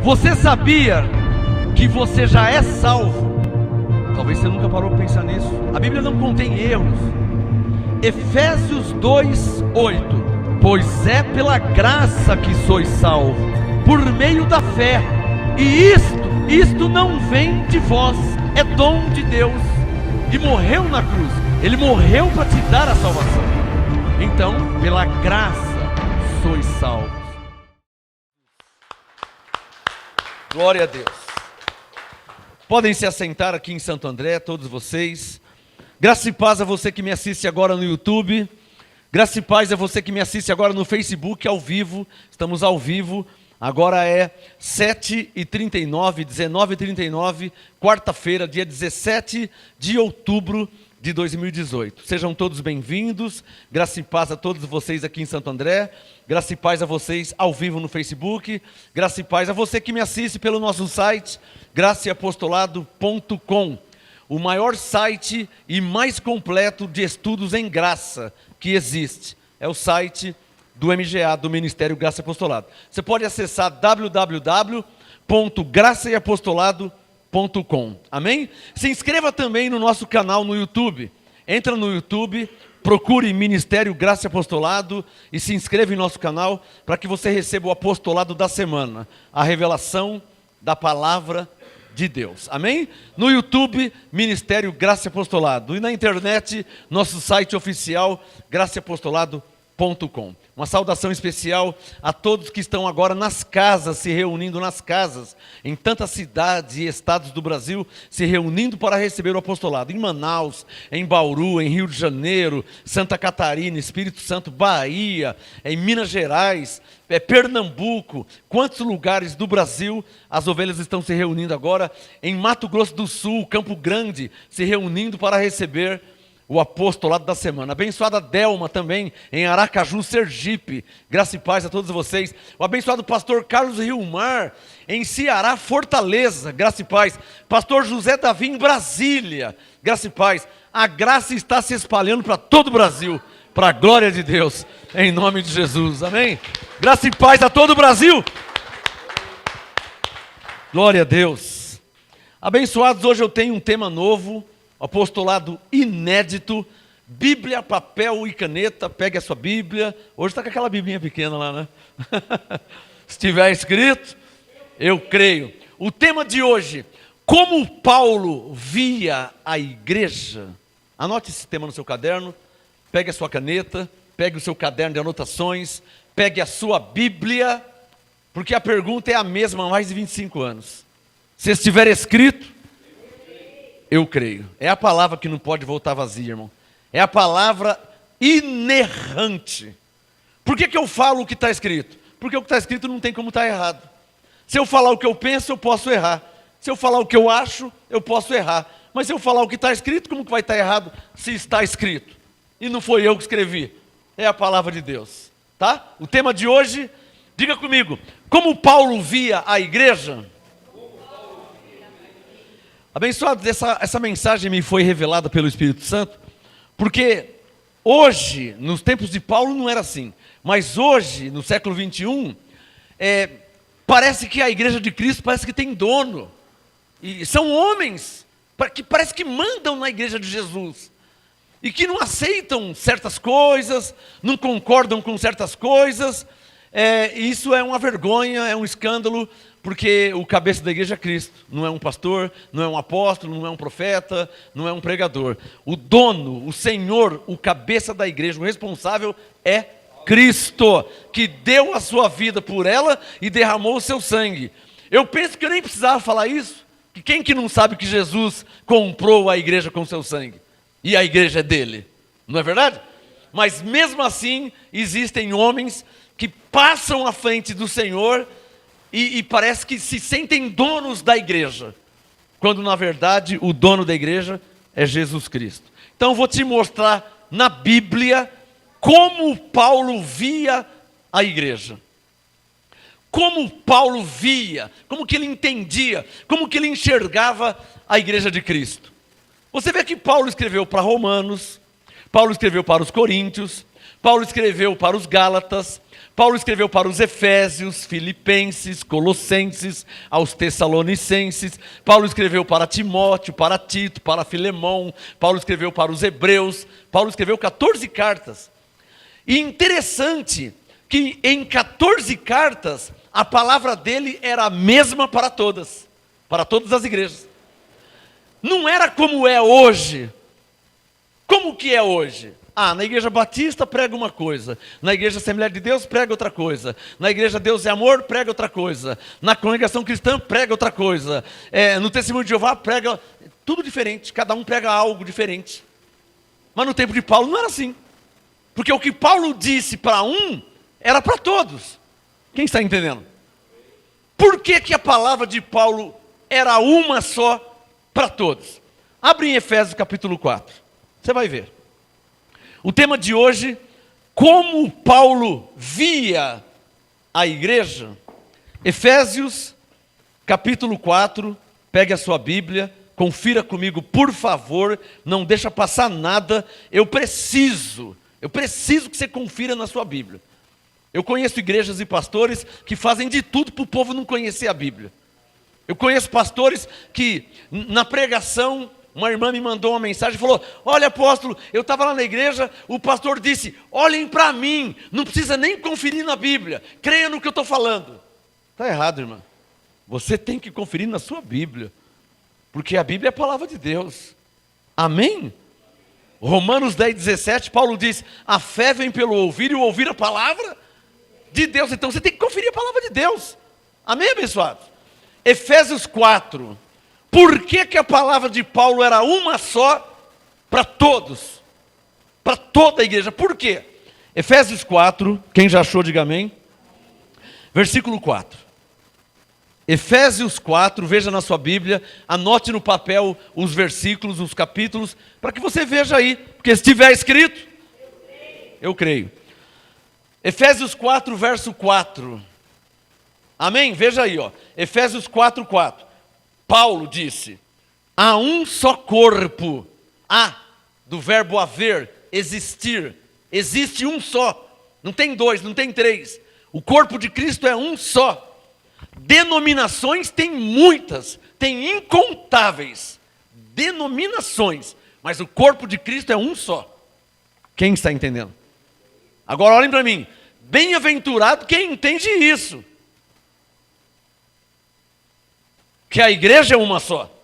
Você sabia que você já é salvo? Talvez você nunca parou para pensar nisso. A Bíblia não contém erros. Efésios 2:8. Pois é pela graça que sois salvos, por meio da fé. E isto não vem de vós, é dom de Deus. E morreu na cruz. Ele morreu para te dar a salvação. Então, pela graça sois salvos. Glória a Deus. Podem se assentar aqui em Santo André, todos vocês. Graça e paz a você que me assiste agora no YouTube. Graça e paz a você que me assiste agora no Facebook ao vivo. Estamos ao vivo. Agora é 7h39, 19h39, quarta-feira, dia 17 de outubro de 2018. Sejam todos bem-vindos. Graça e paz a todos vocês aqui em Santo André. Graça e paz a vocês ao vivo no Facebook. Graça e paz a você que me assiste pelo nosso site, graçaeapostolado.com. O maior site e mais completo de estudos em graça que existe. É o site do MGA, do Ministério Graça e Apostolado. Você pode acessar www.graçaeapostolado.com. Amém? Se inscreva também no nosso canal no YouTube. Entra no YouTube, procure Ministério Graça e Apostolado e se inscreva em nosso canal para que você receba o apostolado da semana, a revelação da palavra de Deus. Amém? No YouTube, Ministério Graça e Apostolado. E na internet, nosso site oficial, graçaeapostolado.com. Uma saudação especial a todos que estão agora nas casas, se reunindo nas casas, em tantas cidades e estados do Brasil, se reunindo para receber o apostolado. Em Manaus, em Bauru, em Rio de Janeiro, Santa Catarina, Espírito Santo, Bahia, em Minas Gerais, Pernambuco, quantos lugares do Brasil as ovelhas estão se reunindo agora? Em Mato Grosso do Sul, Campo Grande, se reunindo para receber o apostolado da semana. Abençoada Delma também, em Aracaju, Sergipe. Graça e paz a todos vocês. O abençoado pastor Carlos Riomar, em Ceará, Fortaleza. Graça e paz. Pastor José Davi, em Brasília. Graça e paz. A graça está se espalhando para todo o Brasil, para a glória de Deus, em nome de Jesus. Amém? Graça e paz a todo o Brasil. Glória a Deus. Abençoados, hoje eu tenho um tema novo. Apostolado inédito, Bíblia, papel e caneta. Pegue a sua Bíblia. Hoje está com aquela biblinha pequena lá, né? Se estiver escrito, eu creio. O tema de hoje, como Paulo via a igreja. Anote esse tema no seu caderno. Pegue a sua caneta, pegue o seu caderno de anotações, pegue a sua Bíblia, porque a pergunta é a mesma há mais de 25 anos. Se estiver escrito, eu creio. É a palavra que não pode voltar vazia, irmão. É a palavra inerrante. Por que eu falo o que está escrito? Porque o que está escrito não tem como estar errado. Se eu falar o que eu penso, eu posso errar. Se eu falar o que eu acho, eu posso errar. Mas se eu falar o que está escrito, como que vai estar errado se está escrito? E não foi eu que escrevi. É a palavra de Deus. Tá? O tema de hoje, diga comigo. Como Paulo via a igreja? Abençoados, essa mensagem me foi revelada pelo Espírito Santo, porque hoje, nos tempos de Paulo não era assim, mas hoje, no século 21, parece que a igreja de Cristo parece que tem dono, e são homens que parece que mandam na igreja de Jesus, e que não aceitam certas coisas, não concordam com certas coisas. Isso é uma vergonha, é um escândalo, porque o cabeça da igreja é Cristo, não é um pastor, não é um apóstolo, não é um profeta, não é um pregador. O dono, o Senhor, o cabeça da igreja, o responsável é Cristo, que deu a sua vida por ela e derramou o seu sangue. Eu penso que eu nem precisava falar isso, que quem que não sabe que Jesus comprou a igreja com seu sangue? E a igreja é dele, não é verdade? Mas mesmo assim, existem homens que passam à frente do Senhor e parece que se sentem donos da igreja, quando na verdade o dono da igreja é Jesus Cristo. Então eu vou te mostrar na Bíblia como Paulo via a igreja. Como Paulo via, como que ele entendia, como que ele enxergava a igreja de Cristo. Você vê que Paulo escreveu para Romanos, Paulo escreveu para os Coríntios, Paulo escreveu para os Gálatas, Paulo escreveu para os Efésios, Filipenses, Colossenses, aos Tessalonicenses. Paulo escreveu para Timóteo, para Tito, para Filemão. Paulo escreveu para os Hebreus. Paulo escreveu 14 cartas. E interessante que em 14 cartas, a palavra dele era a mesma para todas as igrejas. Não era como é hoje. Como que é hoje? Na Igreja Batista prega uma coisa, na Igreja Assembleia de Deus prega outra coisa, na Igreja Deus é Amor prega outra coisa, na Congregação Cristã prega outra coisa, no Testemunho de Jeová prega tudo diferente, cada um prega algo diferente. Mas no tempo de Paulo não era assim, porque o que Paulo disse para um, era para todos. Quem está entendendo? Por que que a palavra de Paulo era uma só para todos? Abre em Efésios capítulo 4, você vai ver. O tema de hoje, como Paulo via a igreja. Efésios, capítulo 4, pegue a sua Bíblia, confira comigo, por favor, não deixa passar nada. Eu preciso que você confira na sua Bíblia. Eu conheço igrejas e pastores que fazem de tudo para o povo não conhecer a Bíblia. Eu conheço pastores que, na pregação, uma irmã me mandou uma mensagem e falou: olha, apóstolo, eu estava lá na igreja, o pastor disse, olhem para mim, não precisa nem conferir na Bíblia, creia no que eu estou falando. Está errado, irmã. Você tem que conferir na sua Bíblia, porque a Bíblia é a palavra de Deus. Amém? Romanos 10:17, Paulo diz, a fé vem pelo ouvir e o ouvir a palavra de Deus. Então você tem que conferir a palavra de Deus. Amém, abençoados? Efésios 4. Por que que a palavra de Paulo era uma só para todos? Para toda a igreja. Por quê? Efésios 4, quem já achou, diga amém. Versículo 4. Efésios 4, veja na sua Bíblia, anote no papel os versículos, os capítulos, para que você veja aí, porque se estiver escrito, eu creio. Efésios 4, verso 4. Amém? Veja aí, Efésios 4, 4. Paulo disse, há um só corpo, do verbo haver, existir, existe um só, não tem dois, não tem três, o corpo de Cristo é um só, denominações tem muitas, tem incontáveis, denominações, mas o corpo de Cristo é um só. Quem está entendendo? Agora olhem para mim, bem-aventurado quem entende isso, que a igreja é uma só.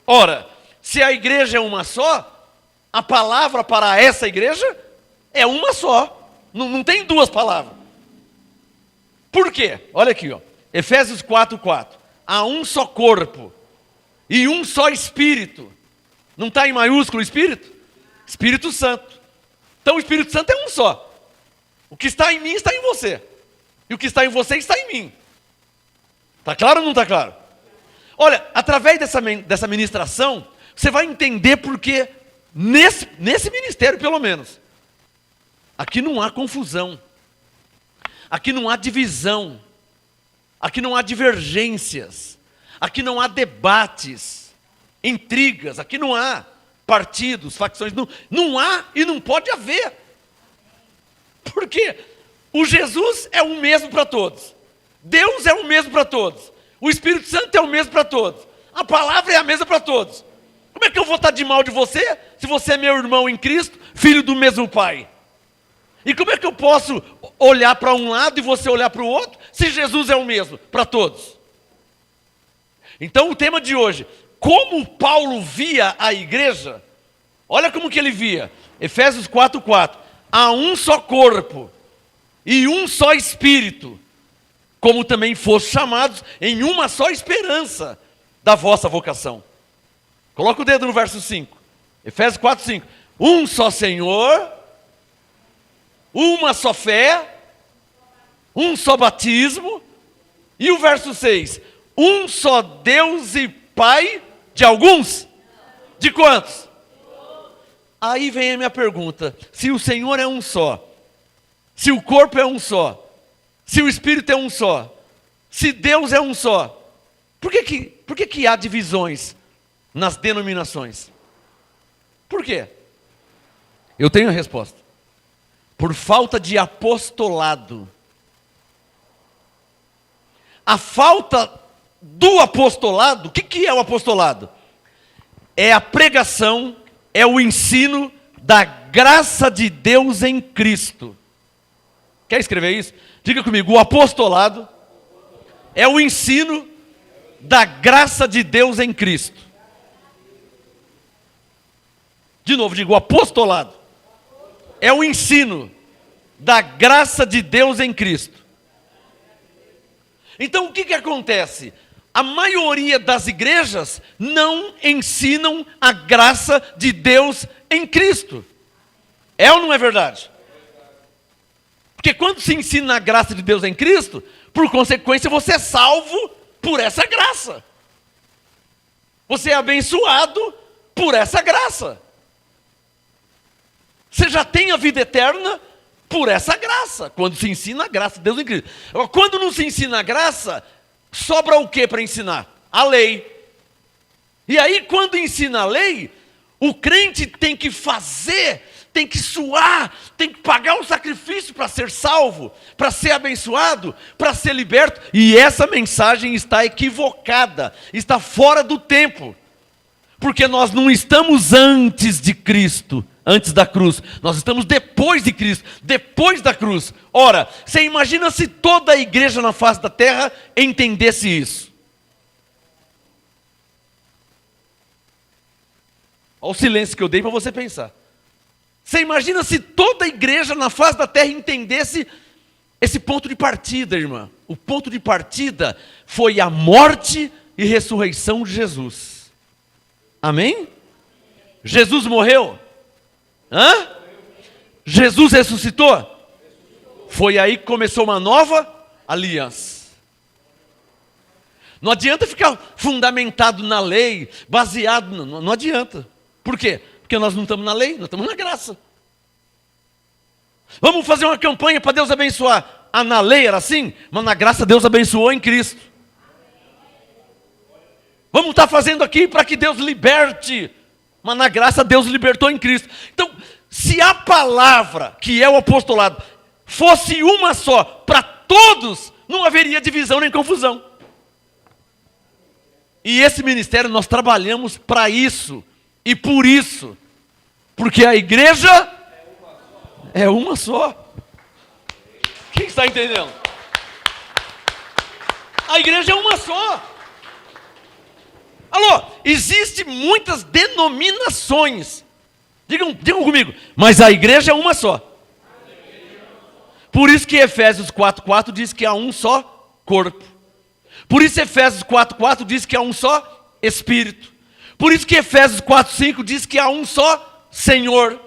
Ora, se a igreja é uma só, a palavra para essa igreja é uma só. Não tem duas palavras. Por quê? Olha aqui, Efésios 4, 4. Há um só corpo e um só Espírito. Não está em maiúsculo Espírito? Espírito Santo. Então o Espírito Santo é um só. O que está em mim está em você. E o que está em você está em mim. Está claro ou não está claro? Olha, através dessa ministração, você vai entender porque nesse ministério, pelo menos, aqui não há confusão, aqui não há divisão, aqui não há divergências, aqui não há debates, intrigas, aqui não há partidos, facções, não há e não pode haver. Porque o Jesus é o mesmo para todos. Deus é o mesmo para todos. O Espírito Santo é o mesmo para todos. A palavra é a mesma para todos. Como é que eu vou estar de mal de você, se você é meu irmão em Cristo, filho do mesmo Pai? E como é que eu posso olhar para um lado e você olhar para o outro, se Jesus é o mesmo para todos? Então o tema de hoje, como Paulo via a igreja, olha como que ele via. Efésios 4, 4. Há um só corpo e um só Espírito, como também foste chamados em uma só esperança da vossa vocação. Coloca o dedo no verso 5. Efésios 4, 5. Um só Senhor, uma só fé, um só batismo. E o verso 6. Um só Deus e Pai de alguns? De quantos? Aí vem a minha pergunta. Se o Senhor é um só, se o corpo é um só, se o Espírito é um só, se Deus é um só, por que há divisões nas denominações? Por quê? Eu tenho a resposta. por falta de apostolado. A falta do apostolado, o que é o apostolado? É a pregação, é o ensino da graça de Deus em Cristo. Quer escrever isso? Diga comigo, o apostolado é o ensino da graça de Deus em Cristo. De novo, digo, o apostolado é o ensino da graça de Deus em Cristo. Então o que acontece? A maioria das igrejas não ensinam a graça de Deus em Cristo. É ou não é verdade? Porque quando se ensina a graça de Deus em Cristo, por consequência você é salvo por essa graça. Você é abençoado por essa graça. Você já tem a vida eterna por essa graça, quando se ensina a graça de Deus em Cristo. Quando não se ensina a graça, sobra o que para ensinar? A lei. E aí, quando ensina a lei, o crente tem que fazer, tem que suar, tem que pagar um sacrifício para ser salvo, para ser abençoado, para ser liberto. E essa mensagem está equivocada, está fora do tempo. Porque nós não estamos antes de Cristo, antes da cruz. Nós estamos depois de Cristo, depois da cruz. Ora, você imagina se toda a igreja na face da terra entendesse isso? Olha o silêncio que eu dei para você pensar. Você imagina se toda a igreja na face da terra entendesse esse ponto de partida, irmã? O ponto de partida foi a morte e ressurreição de Jesus. Amém? Jesus morreu? Hã? Jesus ressuscitou? Foi aí que começou uma nova aliança. Não adianta ficar fundamentado na lei, baseado, não adianta. Por quê? Porque nós não estamos na lei, nós estamos na graça. Vamos fazer uma campanha para Deus abençoar. Ah, na lei era assim, mas na graça Deus abençoou em Cristo. Vamos estar fazendo aqui para que Deus liberte, mas na graça Deus libertou em Cristo. Então, se a palavra, que é o apostolado, fosse uma só para todos, não haveria divisão nem confusão. E esse ministério nós trabalhamos para isso, e por isso, porque a igreja é uma só. Quem está entendendo? A igreja é uma só. Alô, existem muitas denominações. Digam comigo, mas a igreja é uma só. Por isso que Efésios 4:4 diz que há um só corpo. Por isso Efésios 4:4 diz que há um só Espírito. Por isso que Efésios 4:5 diz que há um só Senhor.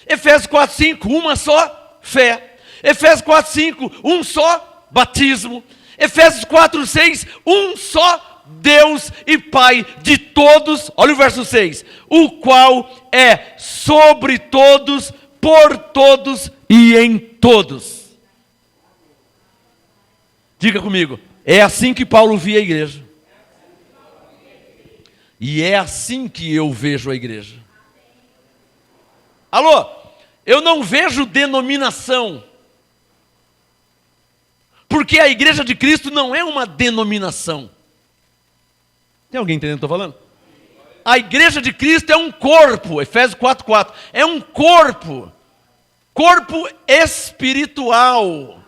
Efésios 4:5, uma só fé. Efésios 4:5, um só batismo. Efésios 4:6, um só Deus e Pai de todos, olha o verso 6, o qual é sobre todos, por todos e em todos. Diga comigo, é assim que Paulo via a igreja. E é assim que eu vejo a igreja. Alô, eu não vejo denominação. Porque a igreja de Cristo não é uma denominação. Tem alguém entendendo o que eu estou falando? A igreja de Cristo é um corpo, Efésios 4:4. É um corpo. Corpo espiritual.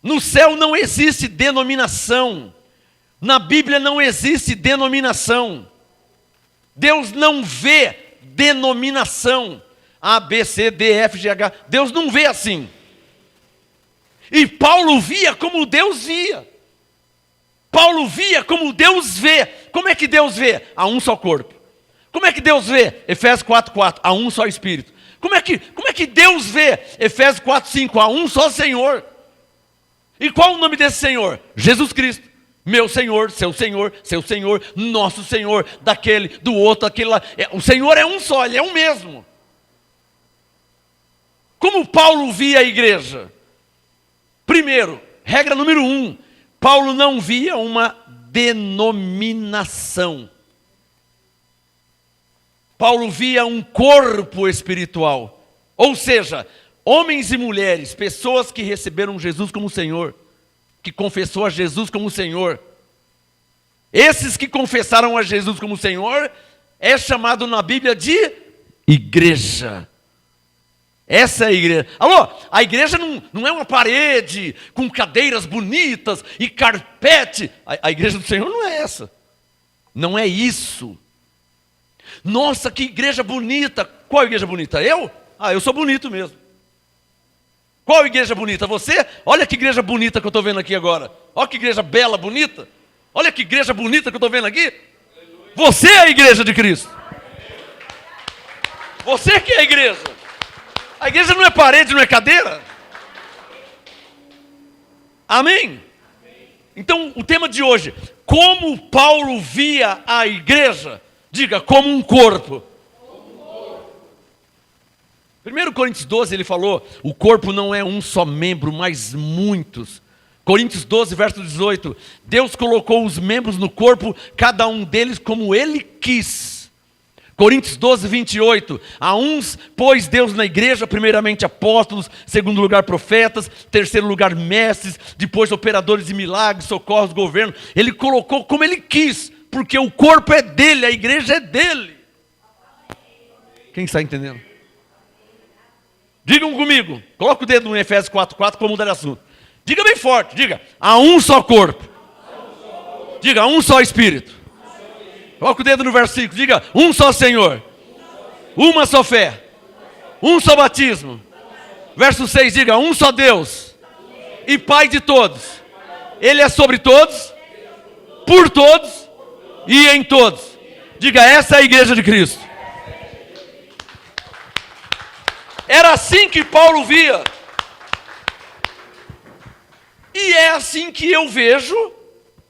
No céu não existe denominação. Na Bíblia não existe denominação. Deus não vê denominação. A, B, C, D, F, G, H. Deus não vê assim. E Paulo via como Deus via. Paulo via como Deus vê. Como é que Deus vê? Há um só corpo. Como é que Deus vê? Efésios 4:4. Há um só Espírito. Como é que Deus vê? Efésios 4:5. Há um só Senhor. E qual o nome desse Senhor? Jesus Cristo. Meu Senhor, seu Senhor, nosso Senhor, daquele, do outro, aquele lá. O Senhor é um só, Ele é um mesmo. Como Paulo via a igreja? Primeiro, regra número 1. Paulo não via uma denominação. Paulo via um corpo espiritual. Ou seja, homens e mulheres, pessoas que receberam Jesus como Senhor, que confessou a Jesus como Senhor. Esses que confessaram a Jesus como Senhor, é chamado na Bíblia de igreja. Essa é a igreja. Alô, a igreja não é uma parede com cadeiras bonitas e carpete. A igreja do Senhor não é essa. Não é isso. Nossa, que igreja bonita. Qual igreja bonita? Eu? Eu sou bonito mesmo. Qual igreja bonita? Você? Olha que igreja bonita que eu estou vendo aqui agora. Olha que igreja bela, bonita. Olha que igreja bonita que eu estou vendo aqui. Você é a igreja de Cristo. Você que é a igreja. A igreja não é parede, não é cadeira. Amém? Então, o tema de hoje, como Paulo via a igreja, diga, como um corpo. 1 Coríntios 12, ele falou, o corpo não é um só membro, mas muitos. Coríntios 12, verso 18, Deus colocou os membros no corpo, cada um deles como Ele quis. Coríntios 12, 28, a uns pôs Deus na igreja, primeiramente apóstolos, segundo lugar profetas, terceiro lugar mestres, depois operadores de milagres, socorros, governo. Ele colocou como Ele quis, porque o corpo é dele, a igreja é dele. Quem está entendendo? Digam comigo, coloca o dedo no Efésios 4:4 para mudar de assunto. Diga bem forte, diga, há um só corpo. Diga, há um só Espírito. Coloca o dedo no versículo, diga, um só Senhor. Uma só fé. Um só batismo. Verso 6, diga, um só Deus. E Pai de todos. Ele é sobre todos, por todos e em todos. Diga, essa é a igreja de Cristo. Era assim que Paulo via. E é assim que eu vejo,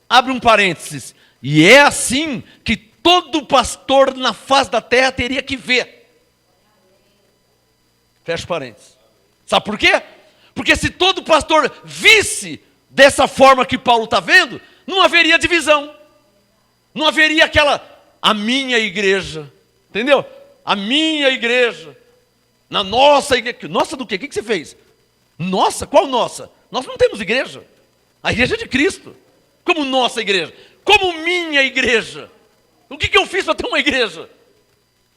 abre um parênteses, e é assim que todo pastor na face da terra teria que ver. Fecha parênteses. Sabe por quê? Porque se todo pastor visse dessa forma que Paulo está vendo, não haveria divisão. Não haveria a minha igreja. Entendeu? A minha igreja. Na nossa igreja. Nossa do quê? O que você fez? Nossa? Qual nossa? Nós não temos igreja. A igreja é de Cristo. Como nossa igreja. Como minha igreja. O que eu fiz para ter uma igreja?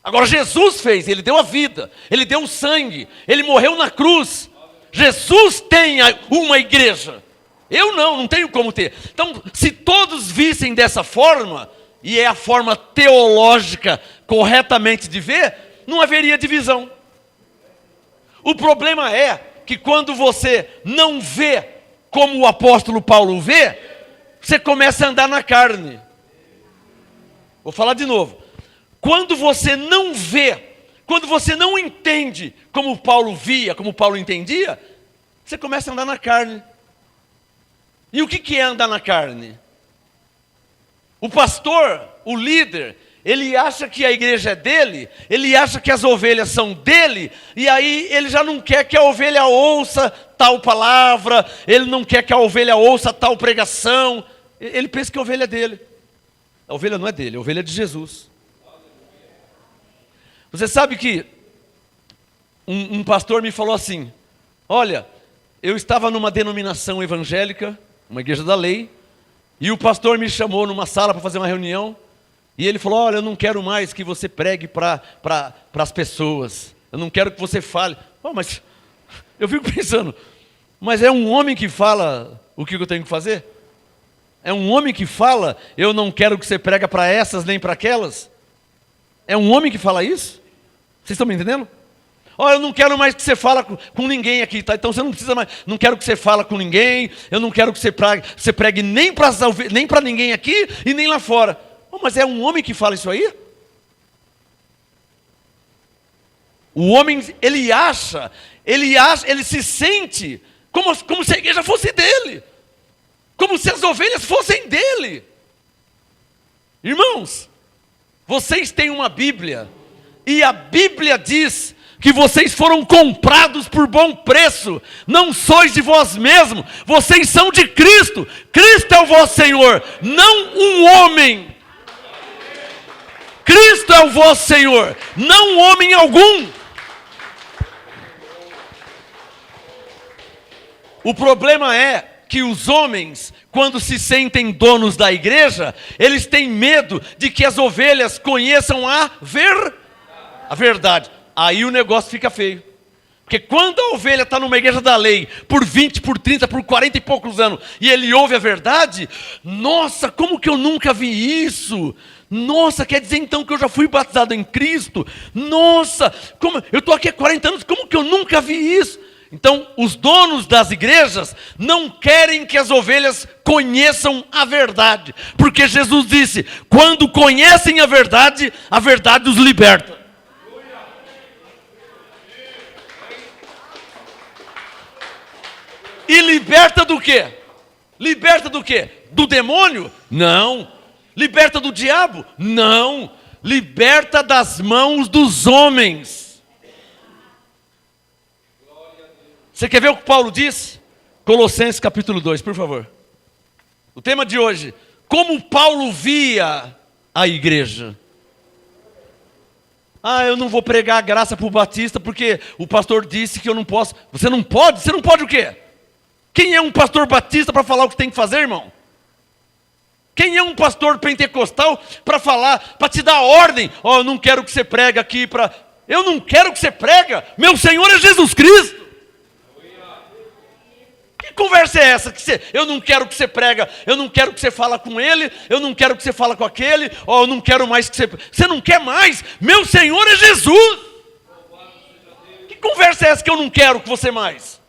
Agora Jesus fez, Ele deu a vida, Ele deu o sangue, Ele morreu na cruz. Jesus tem uma igreja. Eu não tenho como ter. Então, se todos vissem dessa forma, e é a forma teológica corretamente de ver, não haveria divisão. O problema é que quando você não vê como o apóstolo Paulo vê, você começa a andar na carne. Vou falar de novo. Quando você não vê, quando você não entende como Paulo via, como Paulo entendia, você começa a andar na carne. E o que é andar na carne? O pastor, o líder, ele acha que a igreja é dele, ele acha que as ovelhas são dele, e aí ele já não quer que a ovelha ouça tal palavra, ele não quer que a ovelha ouça tal pregação, ele pensa que a ovelha é dele. A ovelha não é dele, a ovelha é de Jesus. Você sabe que um pastor me falou assim, olha, eu estava numa denominação evangélica, uma igreja da lei, e o pastor me chamou numa sala para fazer uma reunião, e ele falou, olha, eu não quero mais que você pregue para as pessoas, eu não quero que você fale. Mas eu fico pensando, mas é um homem que fala o que eu tenho que fazer? É um homem que fala, eu não quero que você prega para essas nem para aquelas? É um homem que fala isso? Vocês estão me entendendo? Olha, eu não quero mais que você fale com ninguém aqui, tá? Então você não precisa mais, não quero que você fale com ninguém, eu não quero que você pregue nem para ninguém aqui e nem lá fora. Mas é um homem que fala isso aí? O homem, ele se sente como se a igreja fosse dele. Como se as ovelhas fossem dele. Irmãos, vocês têm uma Bíblia, e a Bíblia diz que vocês foram comprados por bom preço, não sois de vós mesmos, vocês são de Cristo, Cristo é o vosso Senhor, não um homem. Cristo é o vosso Senhor, não homem algum. O problema é que os homens, quando se sentem donos da igreja, eles têm medo de que as ovelhas conheçam a verdade. Aí o negócio fica feio. Porque quando a ovelha está numa igreja da lei, por 20, por 30, por 40 e poucos anos, e ele ouve a verdade, nossa, como que eu nunca vi isso? Nossa, quer dizer então que eu já fui batizado em Cristo? Nossa, como eu estou aqui há 40 anos, como que eu nunca vi isso? Então, os donos das igrejas não querem que as ovelhas conheçam a verdade. Porque Jesus disse, quando conhecem a verdade os liberta. E liberta do quê? Liberta do quê? Do demônio? Não. Liberta do diabo? Não. Liberta das mãos dos homens. Você quer ver o que Paulo diz? Colossenses capítulo 2, por favor. O tema de hoje, como Paulo via a igreja. Eu não vou pregar a graça para o batista porque o pastor disse que eu não posso. Você não pode? Você não pode o quê? Quem é um pastor batista para falar o que tem que fazer, irmão? Quem é um pastor pentecostal para falar, para te dar ordem? Eu não quero que você pregue aqui para... Eu não quero que você prega. Meu Senhor é Jesus Cristo. Que conversa é essa? Eu não quero que você prega, eu não quero que você fala com ele, eu não quero que você fala com aquele, eu não quero mais que você... Você não quer mais? Meu Senhor é Jesus! Que conversa é essa que eu não quero que você mais?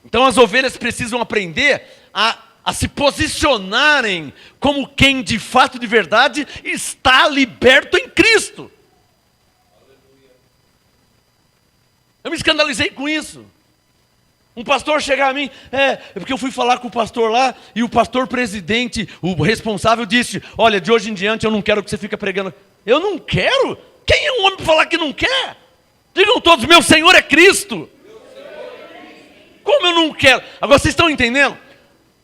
Então as ovelhas precisam aprender a se posicionarem como quem de fato, de verdade, está liberto em Cristo. Eu me escandalizei com isso. Um pastor chegar a mim, porque eu fui falar com o pastor lá, e o pastor presidente, o responsável, disse, olha, de hoje em diante eu não quero que você fique pregando. Eu não quero? Quem é um homem para falar que não quer? Digam todos, meu Senhor é Cristo. Como eu não quero? Agora vocês estão entendendo?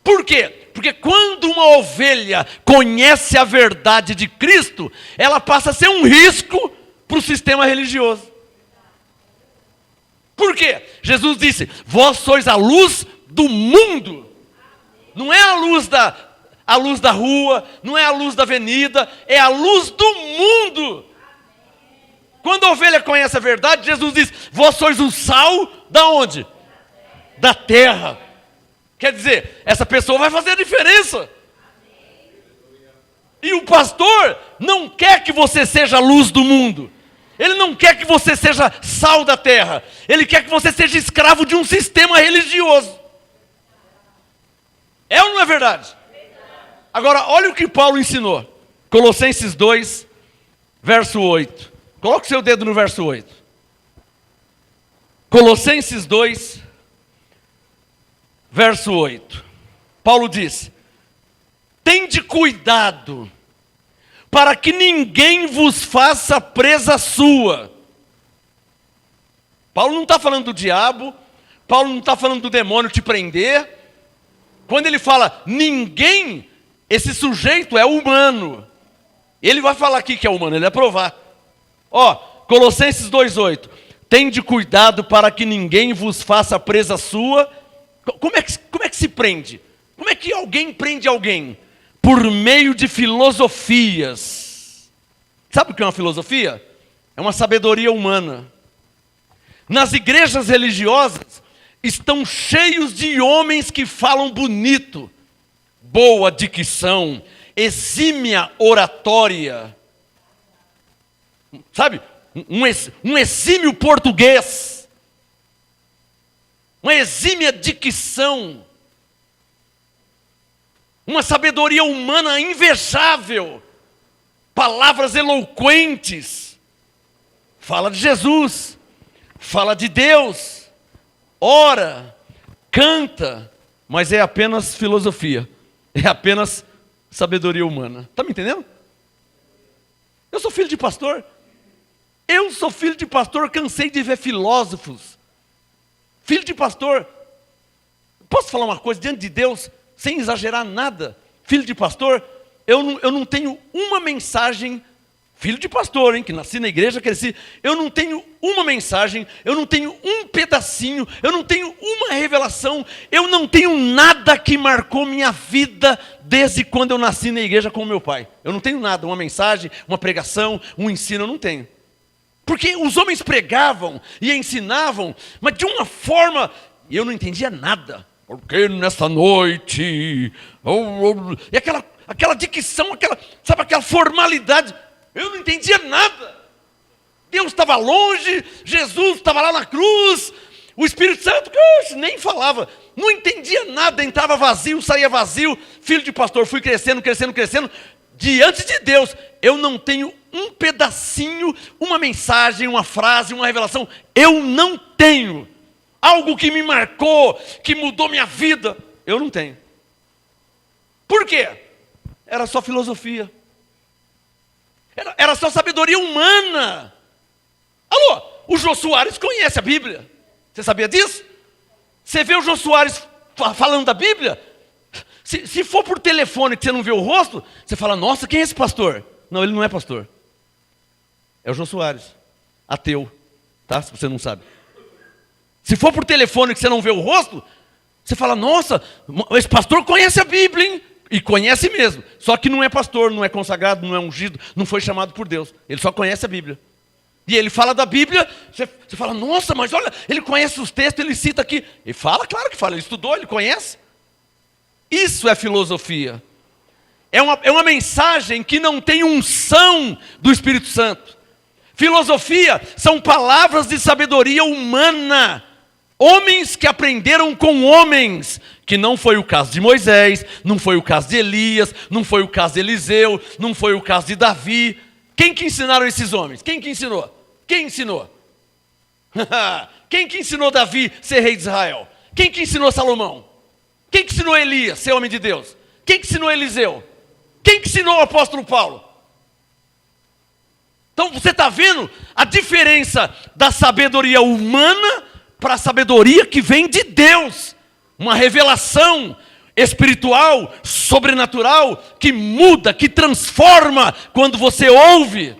Por quê? Porque quando uma ovelha conhece a verdade de Cristo, ela passa a ser um risco para o sistema religioso. Por quê? Jesus disse, vós sois a luz do mundo. Não é a luz da rua, não é a luz da avenida, é a luz do mundo. Quando a ovelha conhece a verdade, Jesus diz, vós sois o sal da onde? Da terra. Quer dizer, essa pessoa vai fazer a diferença. E o pastor não quer que você seja a luz do mundo. Ele não quer que você seja sal da terra. Ele quer que você seja escravo de um sistema religioso. É ou não é verdade? Agora, olha o que Paulo ensinou. Colossenses 2, verso 8. Coloque seu dedo no verso 8. Colossenses 2, verso 8. Paulo diz, tende cuidado para que ninguém vos faça presa sua. Paulo não está falando do diabo, Paulo não está falando do demônio te prender. Quando ele fala ninguém, esse sujeito é humano. Ele vai falar aqui que é humano, ele vai provar. Colossenses 2,8. Tende cuidado para que ninguém vos faça presa sua. Como é que se prende? Como é que alguém prende alguém? Por meio de filosofias. Sabe o que é uma filosofia? É uma sabedoria humana. Nas igrejas religiosas estão cheios de homens que falam bonito, boa dicção, exímia oratória. Sabe? Um exímio português. Uma exímia dicção. Uma sabedoria humana invejável, palavras eloquentes, fala de Jesus, fala de Deus, ora, canta, mas é apenas filosofia, é apenas sabedoria humana. Está me entendendo? Eu sou filho de pastor, cansei de ver filósofos, filho de pastor. Posso falar uma coisa diante de Deus? Sem exagerar nada, filho de pastor, eu não tenho uma mensagem, filho de pastor, hein, que nasci na igreja, cresci, eu não tenho uma mensagem, eu não tenho um pedacinho, eu não tenho uma revelação, eu não tenho nada que marcou minha vida desde quando eu nasci na igreja com o meu pai. Eu não tenho nada, uma mensagem, uma pregação, um ensino, eu não tenho. Porque os homens pregavam e ensinavam, mas de uma forma, e eu não entendia nada. Porque nessa noite, e aquela dicção, sabe, aquela formalidade, eu não entendia nada. Deus estava longe, Jesus estava lá na cruz, o Espírito Santo nem falava, não entendia nada, entrava vazio, saía vazio. Filho de pastor, fui crescendo. Diante de Deus, eu não tenho um pedacinho, uma mensagem, uma frase, uma revelação. Eu não tenho. Algo que me marcou, que mudou minha vida, eu não tenho. Por quê? Era só filosofia. Era só sabedoria humana. Alô, o Jô Soares conhece a Bíblia. Você sabia disso? Você vê o Jô Soares falando da Bíblia? Se for por telefone que você não vê o rosto, você fala, nossa, quem é esse pastor? Não, ele não é pastor. É o Jô Soares, ateu, tá? Se você não sabe. Se for por telefone que você não vê o rosto, você fala, nossa, esse pastor conhece a Bíblia, hein? E conhece mesmo. Só que não é pastor, não é consagrado, não é ungido, não foi chamado por Deus. Ele só conhece a Bíblia. E ele fala da Bíblia, você fala, nossa, mas olha, ele conhece os textos, ele cita aqui. Ele fala, claro que fala, ele estudou, ele conhece. Isso é filosofia. É uma mensagem que não tem unção do Espírito Santo. Filosofia são palavras de sabedoria humana. Homens que aprenderam com homens, que não foi o caso de Moisés, não foi o caso de Elias, não foi o caso de Eliseu, não foi o caso de Davi. Quem que ensinaram esses homens? Quem que ensinou? Quem ensinou? Quem que ensinou Davi ser rei de Israel? Quem que ensinou Salomão? Quem que ensinou Elias ser homem de Deus? Quem que ensinou Eliseu? Quem que ensinou o apóstolo Paulo? Então você está vendo a diferença da sabedoria humana para a sabedoria que vem de Deus. Uma revelação espiritual, sobrenatural, que muda, que transforma quando você ouve.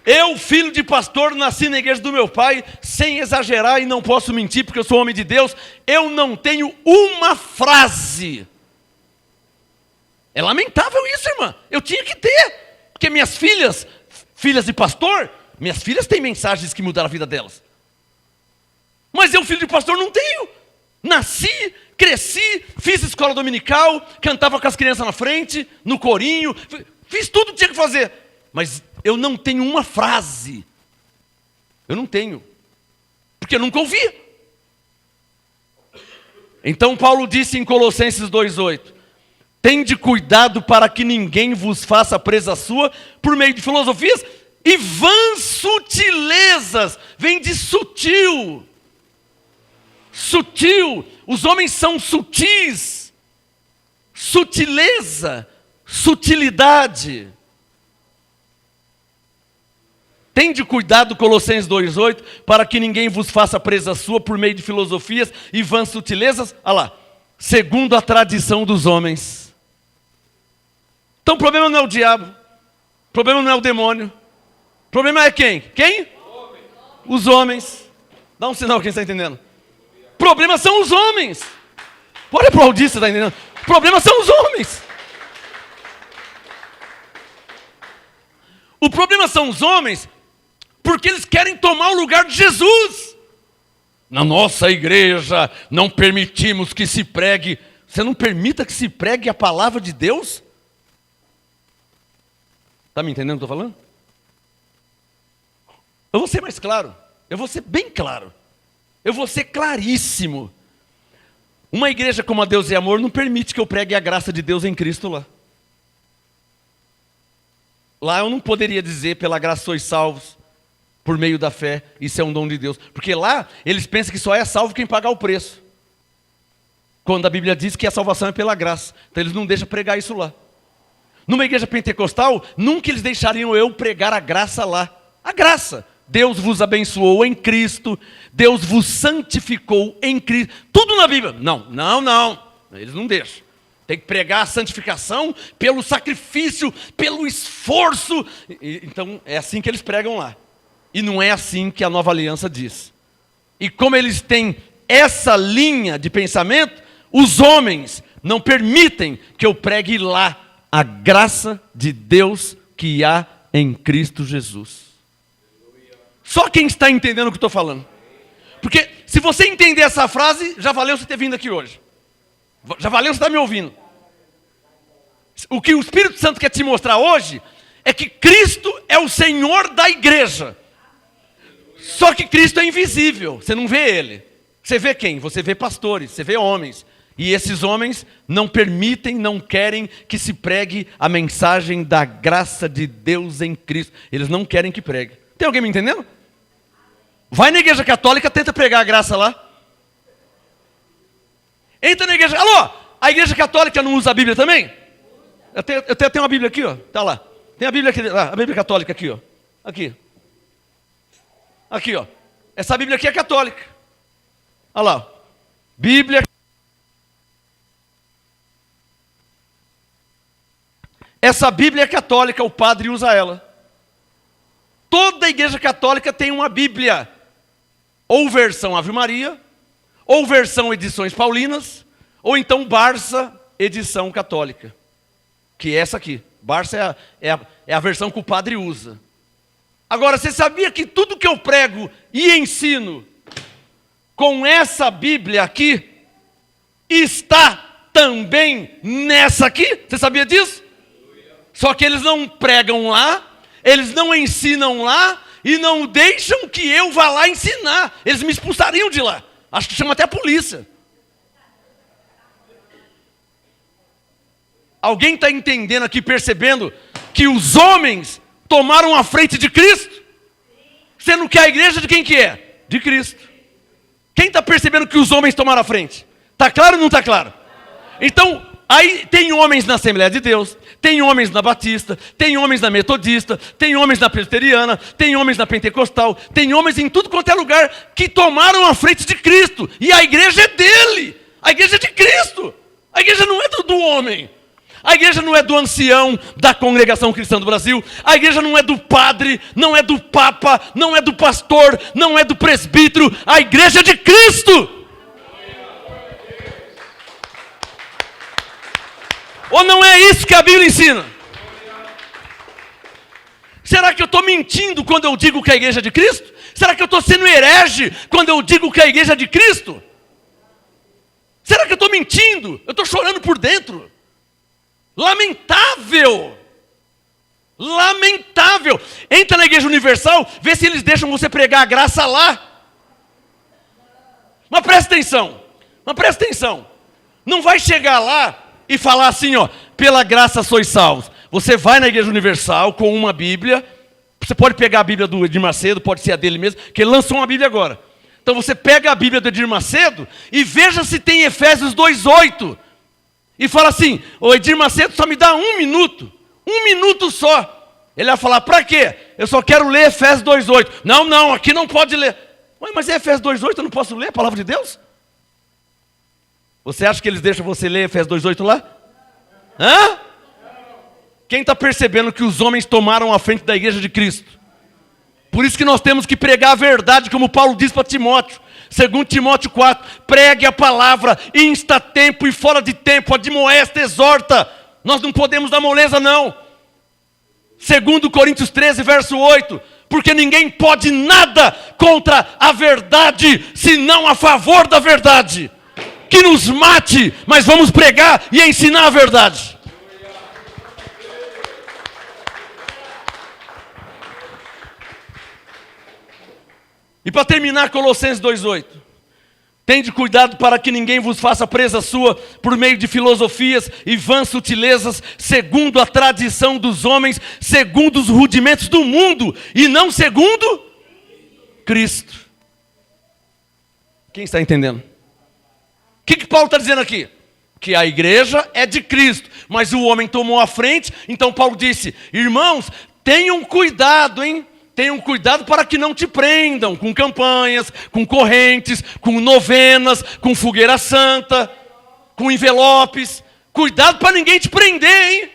Eu, filho de pastor, nasci na igreja do meu pai, sem exagerar e não posso mentir porque eu sou homem de Deus, eu não tenho uma frase. É lamentável isso, irmã. Eu tinha que ter. Porque minhas filhas de pastor, minhas filhas têm mensagens que mudaram a vida delas. Mas eu, filho de pastor, não tenho. Nasci, cresci, fiz escola dominical, cantava com as crianças na frente, no corinho, fiz tudo que tinha que fazer. Mas eu não tenho uma frase. Eu não tenho. Porque eu nunca ouvi. Então Paulo disse em Colossenses 2,8: tende cuidado para que ninguém vos faça presa sua por meio de filosofias e vãs sutilezas. Vem de sutil. Sutil. Os homens são sutis. Sutileza. Sutilidade. Tende cuidado, Colossenses 2,8, para que ninguém vos faça presa sua por meio de filosofias e vãs sutilezas. Olha lá. Segundo a tradição dos homens. Então o problema não é o diabo. O problema não é o demônio. O problema é quem? Quem? Os homens. Dá um sinal quem está entendendo. O problema são os homens. Pode aplaudir, você está entendendo? O problema são os homens. O problema são os homens porque eles querem tomar o lugar de Jesus. Na nossa igreja não permitimos que se pregue. Você não permita que se pregue a palavra de Deus? Está me entendendo o que eu estou falando? Eu vou ser mais claro. Eu vou ser bem claro. Eu vou ser claríssimo. Uma igreja como a Deus e Amor não permite que eu pregue a graça de Deus em Cristo lá. Lá eu não poderia dizer, pela graça sois salvos, por meio da fé, isso é um dom de Deus. Porque lá, eles pensam que só é salvo quem pagar o preço. Quando a Bíblia diz que a salvação é pela graça. Então eles não deixam pregar isso lá. Numa igreja pentecostal, nunca eles deixariam eu pregar a graça lá. A graça. Deus vos abençoou em Cristo, Deus vos santificou em Cristo. Tudo na Bíblia. Não. Eles não deixam. Tem que pregar a santificação pelo sacrifício, pelo esforço. Então, é assim que eles pregam lá. E não é assim que a Nova Aliança diz. E como eles têm essa linha de pensamento, os homens não permitem que eu pregue lá a graça de Deus que há em Cristo Jesus. Só quem está entendendo o que estou falando. Porque se você entender essa frase, já valeu você ter vindo aqui hoje. Já valeu você estar me ouvindo. O que o Espírito Santo quer te mostrar hoje é que Cristo é o Senhor da igreja. Só que Cristo é invisível, você não vê Ele. Você vê quem? Você vê pastores, você vê homens. E esses homens não permitem, não querem que se pregue a mensagem da graça de Deus em Cristo. Eles não querem que pregue. Tem alguém me entendendo? Vai na igreja católica, tenta pregar a graça lá. Entra na igreja. Alô, a igreja católica não usa a Bíblia também? Eu tenho uma Bíblia aqui, ó. Tá lá. Tem a Bíblia aqui, a Bíblia católica aqui, ó. Aqui. Aqui, ó. Essa Bíblia aqui é católica. Olha lá. Bíblia. Essa Bíblia é católica, o padre usa ela. Toda igreja católica tem uma Bíblia. Ou versão Ave Maria, ou versão Edições Paulinas, ou então Barça, edição católica. Que é essa aqui. Barça é a versão que o padre usa. Agora, você sabia que tudo que eu prego e ensino com essa Bíblia aqui, está também nessa aqui? Você sabia disso? Só que eles não pregam lá, eles não ensinam lá, e não deixam que eu vá lá ensinar. Eles me expulsariam de lá. Acho que chama até a polícia. Alguém está entendendo aqui, percebendo que os homens tomaram a frente de Cristo? Sendo que a igreja de quem que é? De Cristo. Quem está percebendo que os homens tomaram a frente? Está claro ou não está claro? Então, aí tem homens na Assembleia de Deus, tem homens na Batista, tem homens na Metodista, tem homens na Presbiteriana, tem homens na Pentecostal, tem homens em tudo quanto é lugar que tomaram a frente de Cristo. E a igreja é dele, a igreja é de Cristo. A igreja não é do homem. A igreja não é do ancião da Congregação Cristã do Brasil. A igreja não é do padre, não é do papa, não é do pastor, não é do presbítero. A igreja é de Cristo. Ou não é isso que a Bíblia ensina? Será que eu estou mentindo quando eu digo que a igreja é de Cristo? Será que eu estou sendo herege quando eu digo que a igreja é de Cristo? Será que eu estou mentindo? Eu estou chorando por dentro. Lamentável. Lamentável. Entra na Igreja Universal, vê se eles deixam você pregar a graça lá. Mas presta atenção. Não vai chegar lá e falar assim, ó, pela graça sois salvos. Você vai na Igreja Universal com uma Bíblia. Você pode pegar a Bíblia do Edir Macedo, pode ser a dele mesmo, que ele lançou uma Bíblia agora. Então você pega a Bíblia do Edir Macedo e veja se tem Efésios 2:8. E fala assim, o Edir Macedo só me dá 1 minuto. 1 minuto só. Ele vai falar, para quê? Eu só quero ler Efésios 2:8. Não, aqui não pode ler. Ué, mas é Efésios 2:8, eu não posso ler a palavra de Deus? Você acha que eles deixam você ler Efésios 2:8 lá? Hã? Quem está percebendo que os homens tomaram a frente da igreja de Cristo? Por isso que nós temos que pregar a verdade, como Paulo diz para Timóteo. Segundo Timóteo 4, pregue a palavra, insta tempo e fora de tempo, admoesta, exorta. Nós não podemos dar moleza não. Segundo Coríntios 13, verso 8, porque ninguém pode nada contra a verdade, senão a favor da verdade. Que nos mate, mas vamos pregar e ensinar a verdade. E para terminar, Colossenses 2:8. Tende cuidado para que ninguém vos faça presa sua por meio de filosofias e vãs sutilezas, segundo a tradição dos homens, segundo os rudimentos do mundo, e não segundo Cristo. Quem está entendendo? O que Paulo está dizendo aqui? Que a igreja é de Cristo, mas o homem tomou a frente. Então Paulo disse, irmãos, tenham cuidado, hein? tenham cuidado para que não te prendam com campanhas, com correntes, com novenas, com fogueira santa, com envelopes. Cuidado para ninguém te prender, hein?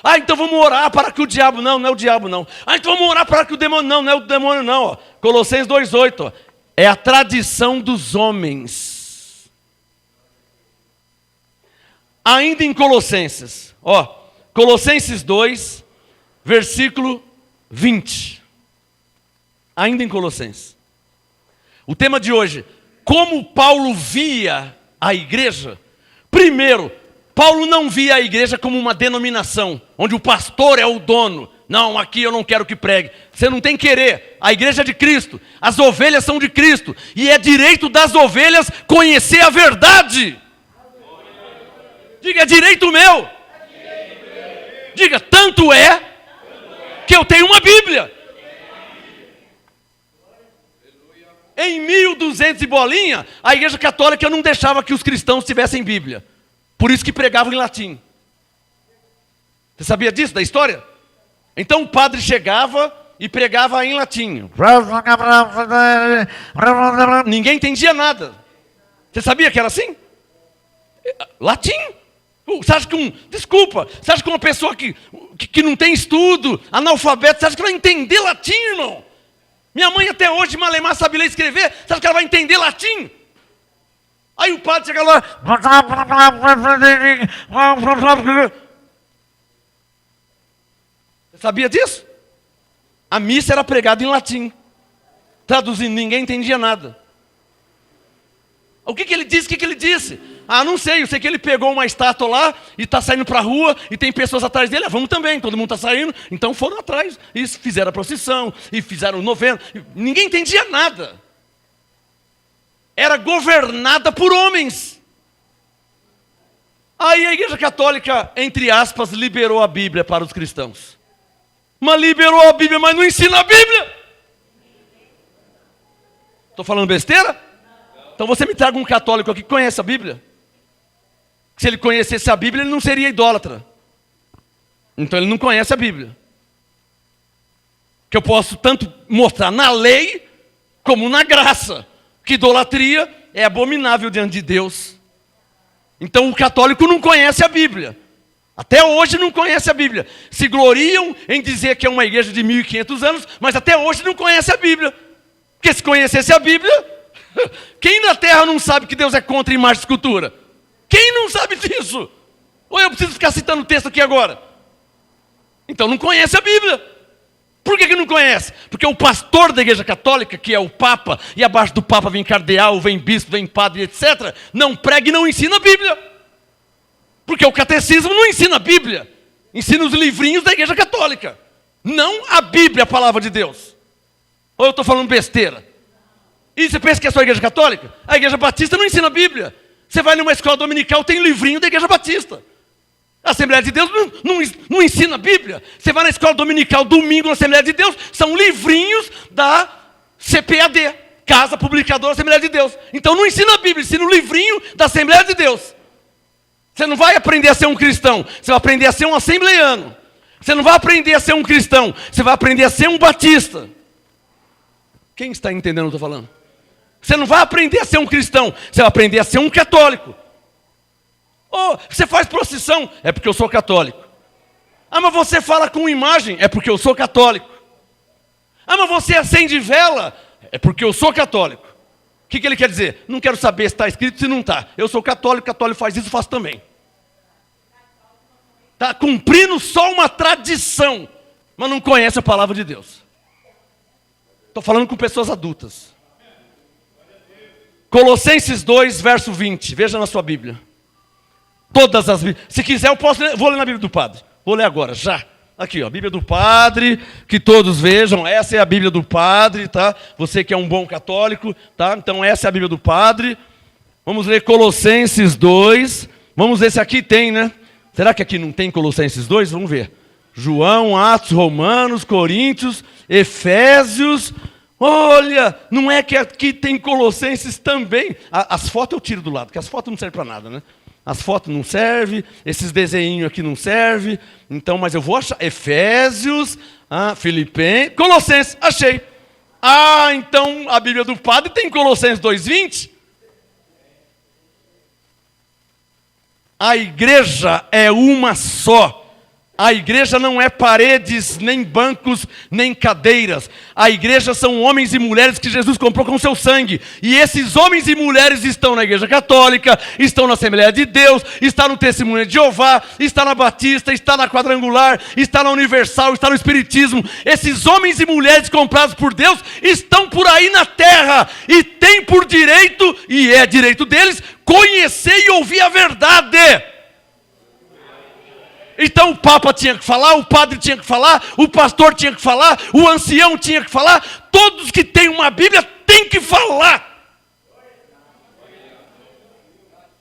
Ah, então vamos orar para que o diabo... Não é o diabo, não. Ah, então vamos orar para que o demônio... Não é o demônio, não. Ó. Colossenses 2,8. É a tradição dos homens. Ainda em Colossenses. Ó, Colossenses 2, versículo 20. Ainda em Colossenses. O tema de hoje. Como Paulo via a igreja. Primeiro, Paulo não via a igreja como uma denominação, onde o pastor é o dono. Não, aqui eu não quero que pregue. Você não tem querer. A igreja é de Cristo. As ovelhas são de Cristo. E é direito das ovelhas conhecer a verdade. Diga, é direito meu. Diga, tanto é que eu tenho uma Bíblia. Em 1200 e bolinha, a igreja católica não deixava que os cristãos tivessem Bíblia. Por isso que pregavam em latim. Você sabia disso, da história? Então o padre chegava e pregava em latim. Ninguém entendia nada. Você sabia que era assim? Latim. Você acha que desculpa, você acha que uma pessoa que não tem estudo, analfabeto, você acha que vai entender latim, irmão? Minha mãe até hoje, malemar, sabe ler e escrever, você acha que ela vai entender latim? Aí o padre chega lá... Você sabia disso? A missa era pregada em latim. Traduzindo, ninguém entendia nada. O que ele disse? O que ele disse? Ah, não sei, eu sei que ele pegou uma estátua lá e está saindo para a rua e tem pessoas atrás dele. Ah, vamos também, todo mundo está saindo. Então foram atrás e fizeram a procissão e fizeram novena. Ninguém entendia nada. Era governada por homens. Aí a igreja católica, entre aspas, liberou a Bíblia para os cristãos. Mas liberou a Bíblia, mas não ensina a Bíblia. Estou falando besteira? Então você me traga um católico aqui que conhece a Bíblia. Se ele conhecesse a Bíblia, ele não seria idólatra. Então ele não conhece a Bíblia. Que eu posso tanto mostrar na lei, como na graça. Que idolatria é abominável diante de Deus. Então o católico não conhece a Bíblia. Até hoje não conhece a Bíblia. Se gloriam em dizer que é uma igreja de 1500 anos, mas até hoje não conhece a Bíblia. Porque se conhecesse a Bíblia, quem na terra não sabe que Deus é contra imagem e escultura? Quem não sabe disso? Ou eu preciso ficar citando o texto aqui agora? Então não conhece a Bíblia. Por que não conhece? Porque o pastor da igreja católica, que é o Papa, e abaixo do Papa vem cardeal, vem bispo, vem padre, etc., não prega e não ensina a Bíblia. Porque o catecismo não ensina a Bíblia. Ensina os livrinhos da igreja católica. Não a Bíblia, a palavra de Deus. Ou eu estou falando besteira? E você pensa que é só a igreja católica? A igreja batista não ensina a Bíblia. Você vai numa escola dominical, tem livrinho da igreja batista. A Assembleia de Deus não ensina a Bíblia. Você vai na escola dominical, domingo, na Assembleia de Deus, são livrinhos da CPAD, Casa Publicadora da Assembleia de Deus. Então não ensina a Bíblia, ensina o livrinho da Assembleia de Deus. Você não vai aprender a ser um cristão, você vai aprender a ser um assembleiano. Você não vai aprender a ser um cristão, você vai aprender a ser um batista. Quem está entendendo o que eu estou falando? Você não vai aprender a ser um cristão, você vai aprender a ser um católico. Oh, você faz procissão, é porque eu sou católico. Ah, mas você fala com imagem, é porque eu sou católico. Ah, mas você acende vela, é porque eu sou católico. O que ele quer dizer? Não quero saber se está escrito, se não está. Eu sou católico, católico faz isso, faço também. Está cumprindo só uma tradição, mas não conhece a palavra de Deus. Estou falando com pessoas adultas. Colossenses 2, verso 20. Veja na sua Bíblia. Todas as Bíblias. Se quiser, eu posso ler. Vou ler na Bíblia do Padre. Vou ler agora, já. Aqui, ó, Bíblia do Padre, que todos vejam. Essa é a Bíblia do Padre, tá? Você que é um bom católico, tá? Então essa é a Bíblia do Padre. Vamos ler Colossenses 2. Vamos ver se aqui tem, né? Será que aqui não tem Colossenses 2? Vamos ver. João, Atos, Romanos, Coríntios, Efésios. Olha, não é que aqui tem Colossenses também. As fotos eu tiro do lado, porque as fotos não servem para nada, né? As fotos não servem, esses desenhinhos aqui não servem. Então, mas eu vou achar. Efésios, Filipenses, Colossenses, achei. Então a Bíblia do Padre tem Colossenses 2:20. A igreja é uma só. A igreja não é paredes, nem bancos, nem cadeiras. A igreja são homens e mulheres que Jesus comprou com seu sangue. E esses homens e mulheres estão na Igreja Católica, estão na Assembleia de Deus, estão no Testemunho de Jeová, está na Batista, está na Quadrangular, está na Universal, está no Espiritismo. Esses homens e mulheres comprados por Deus estão por aí na terra e têm por direito, e é direito deles, conhecer e ouvir a verdade. Então o Papa tinha que falar, o padre tinha que falar, o pastor tinha que falar, o ancião tinha que falar, todos que têm uma Bíblia têm que falar.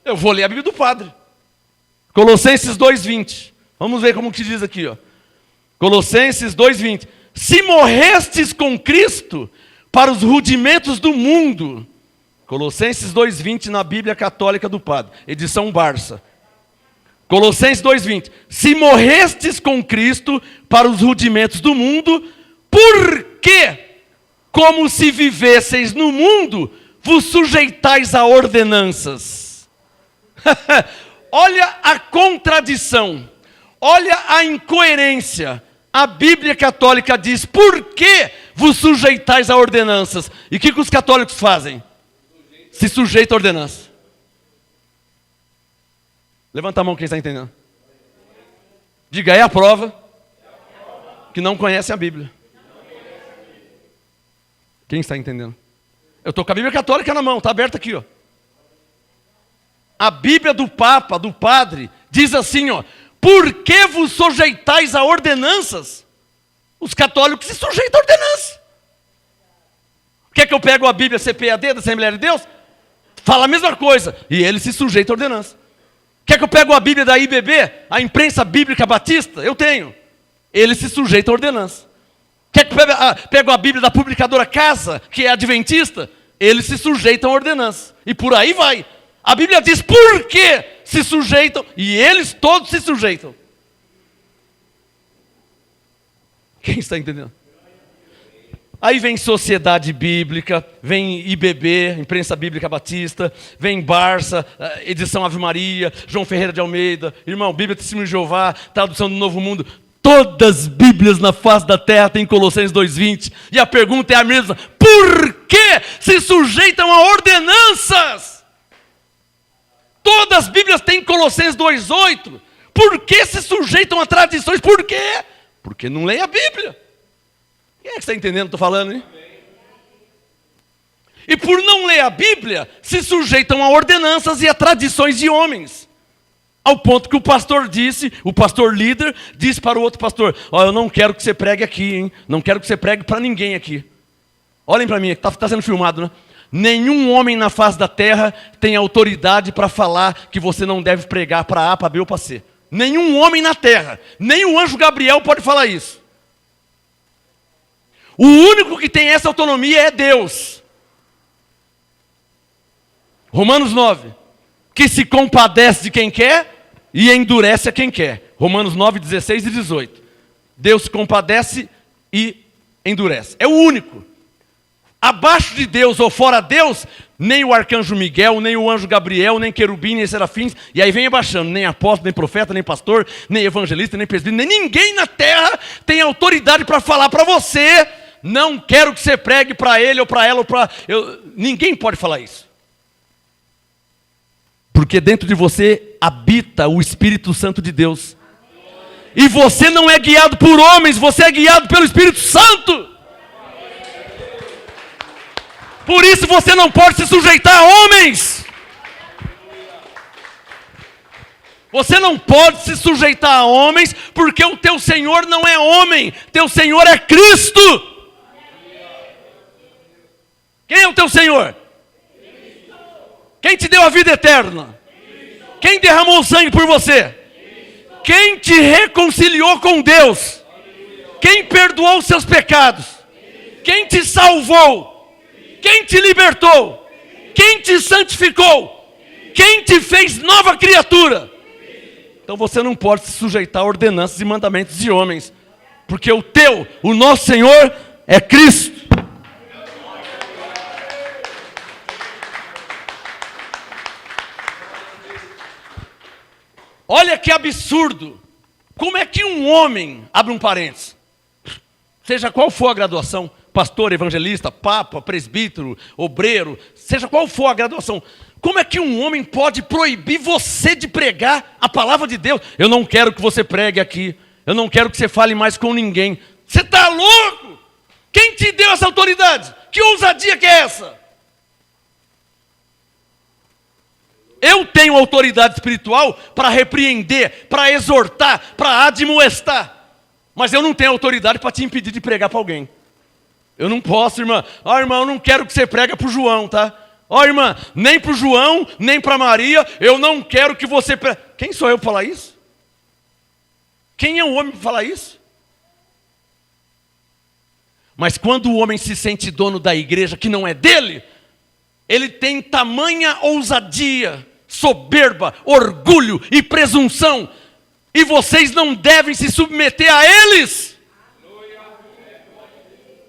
Eu vou ler a Bíblia do Padre. Colossenses 2:20. Vamos ver como que diz aqui, ó. Colossenses 2:20. Se morrestes com Cristo para os rudimentos do mundo. Colossenses 2:20 na Bíblia Católica do Padre, edição Barça. Colossenses 2:20. Se morrestes com Cristo para os rudimentos do mundo, por que, como se vivesseis no mundo, vos sujeitais a ordenanças? Olha a contradição, olha a incoerência. A Bíblia Católica diz, por que vos sujeitais a ordenanças? E o que os católicos fazem? Se sujeitam a ordenanças. Levanta a mão quem está entendendo. Diga, é a prova que não conhece a Bíblia. Quem está entendendo? Eu estou com a Bíblia Católica na mão, está aberta aqui, ó. A Bíblia do Papa, do Padre, diz assim, ó. Por que vos sujeitais a ordenanças? Os católicos se sujeitam a ordenanças. Quer que eu pego a Bíblia CPAD da Assembleia de Deus? Fala a mesma coisa. E ele se sujeita a ordenança. Quer que eu pegue a Bíblia da IBB, a Imprensa Bíblica Batista? Eu tenho. Ele se sujeita a ordenança. Quer que eu pegue a Bíblia da publicadora Casa, que é adventista? Eles se sujeitam a ordenança. E por aí vai. A Bíblia diz por que se sujeitam, e eles todos se sujeitam. Quem está entendendo? Aí vem Sociedade Bíblica, vem IBB, Imprensa Bíblica Batista, vem Barça, edição Ave Maria, João Ferreira de Almeida, irmão, Bíblia Testemunho de Jeová, tradução do Novo Mundo. Todas as Bíblias na face da terra têm Colossenses 2:20. E a pergunta é a mesma, por que se sujeitam a ordenanças? Todas as Bíblias têm Colossenses 2:8. Por que se sujeitam a tradições? Por quê? Porque não leem a Bíblia. Quem é que está entendendo o que estou falando, hein? E por não ler a Bíblia, se sujeitam a ordenanças e a tradições de homens. Ao ponto que o pastor disse, o pastor líder, disse para o outro pastor, eu não quero que você pregue aqui, hein? Não quero que você pregue para ninguém aqui. Olhem para mim, está sendo filmado, né? Nenhum homem na face da terra tem autoridade para falar que você não deve pregar para A, para B ou para C. Nenhum homem na terra, nem o anjo Gabriel pode falar isso. O único que tem essa autonomia é Deus. Romanos 9. Que se compadece de quem quer e endurece a quem quer. Romanos 9, 16 e 18. Deus se compadece e endurece. É o único. Abaixo de Deus ou fora Deus, nem o arcanjo Miguel, nem o anjo Gabriel, nem querubim, nem serafins. E aí vem abaixando. Nem apóstolo, nem profeta, nem pastor, nem evangelista, nem presbítero. Nem ninguém na terra tem autoridade para falar para você. Não quero que você pregue para ele ou para ela ou para... Ninguém pode falar isso. Porque dentro de você habita o Espírito Santo de Deus. E você não é guiado por homens, você é guiado pelo Espírito Santo. Por isso você não pode se sujeitar a homens. Você não pode se sujeitar a homens, porque o teu Senhor não é homem, teu Senhor é Cristo. Quem é o teu Senhor? Quem te deu a vida eterna? Quem derramou o sangue por você? Quem te reconciliou com Deus? Quem perdoou os seus pecados? Quem te salvou? Quem te libertou? Quem te santificou? quem te fez nova criatura. Então você não pode se sujeitar a ordenanças e mandamentos de homens, porque o nosso Senhor é Cristo. Olha que absurdo. Como é que um homem, abre um parênteses, seja qual for a graduação, pastor, evangelista, papa, presbítero, obreiro, seja qual for a graduação, como é que um homem pode proibir você de pregar a palavra de Deus? Eu não quero que você pregue aqui, eu não quero que você fale mais com ninguém. Você está louco? Quem te deu essa autoridade? Que ousadia que é essa? Eu tenho autoridade espiritual para repreender, para exortar, para admoestar. Mas eu não tenho autoridade para te impedir de pregar para alguém. Eu não posso, irmã. Ó, irmã, eu não quero que você pregue para o João, tá? Ó, irmã, nem para o João, nem para Maria, eu não quero que você pregue. Quem sou eu para falar isso? Quem é o homem para falar isso? Mas quando o homem se sente dono da igreja que não é dele, ele tem tamanha ousadia, soberba, orgulho e presunção, e vocês não devem se submeter a eles.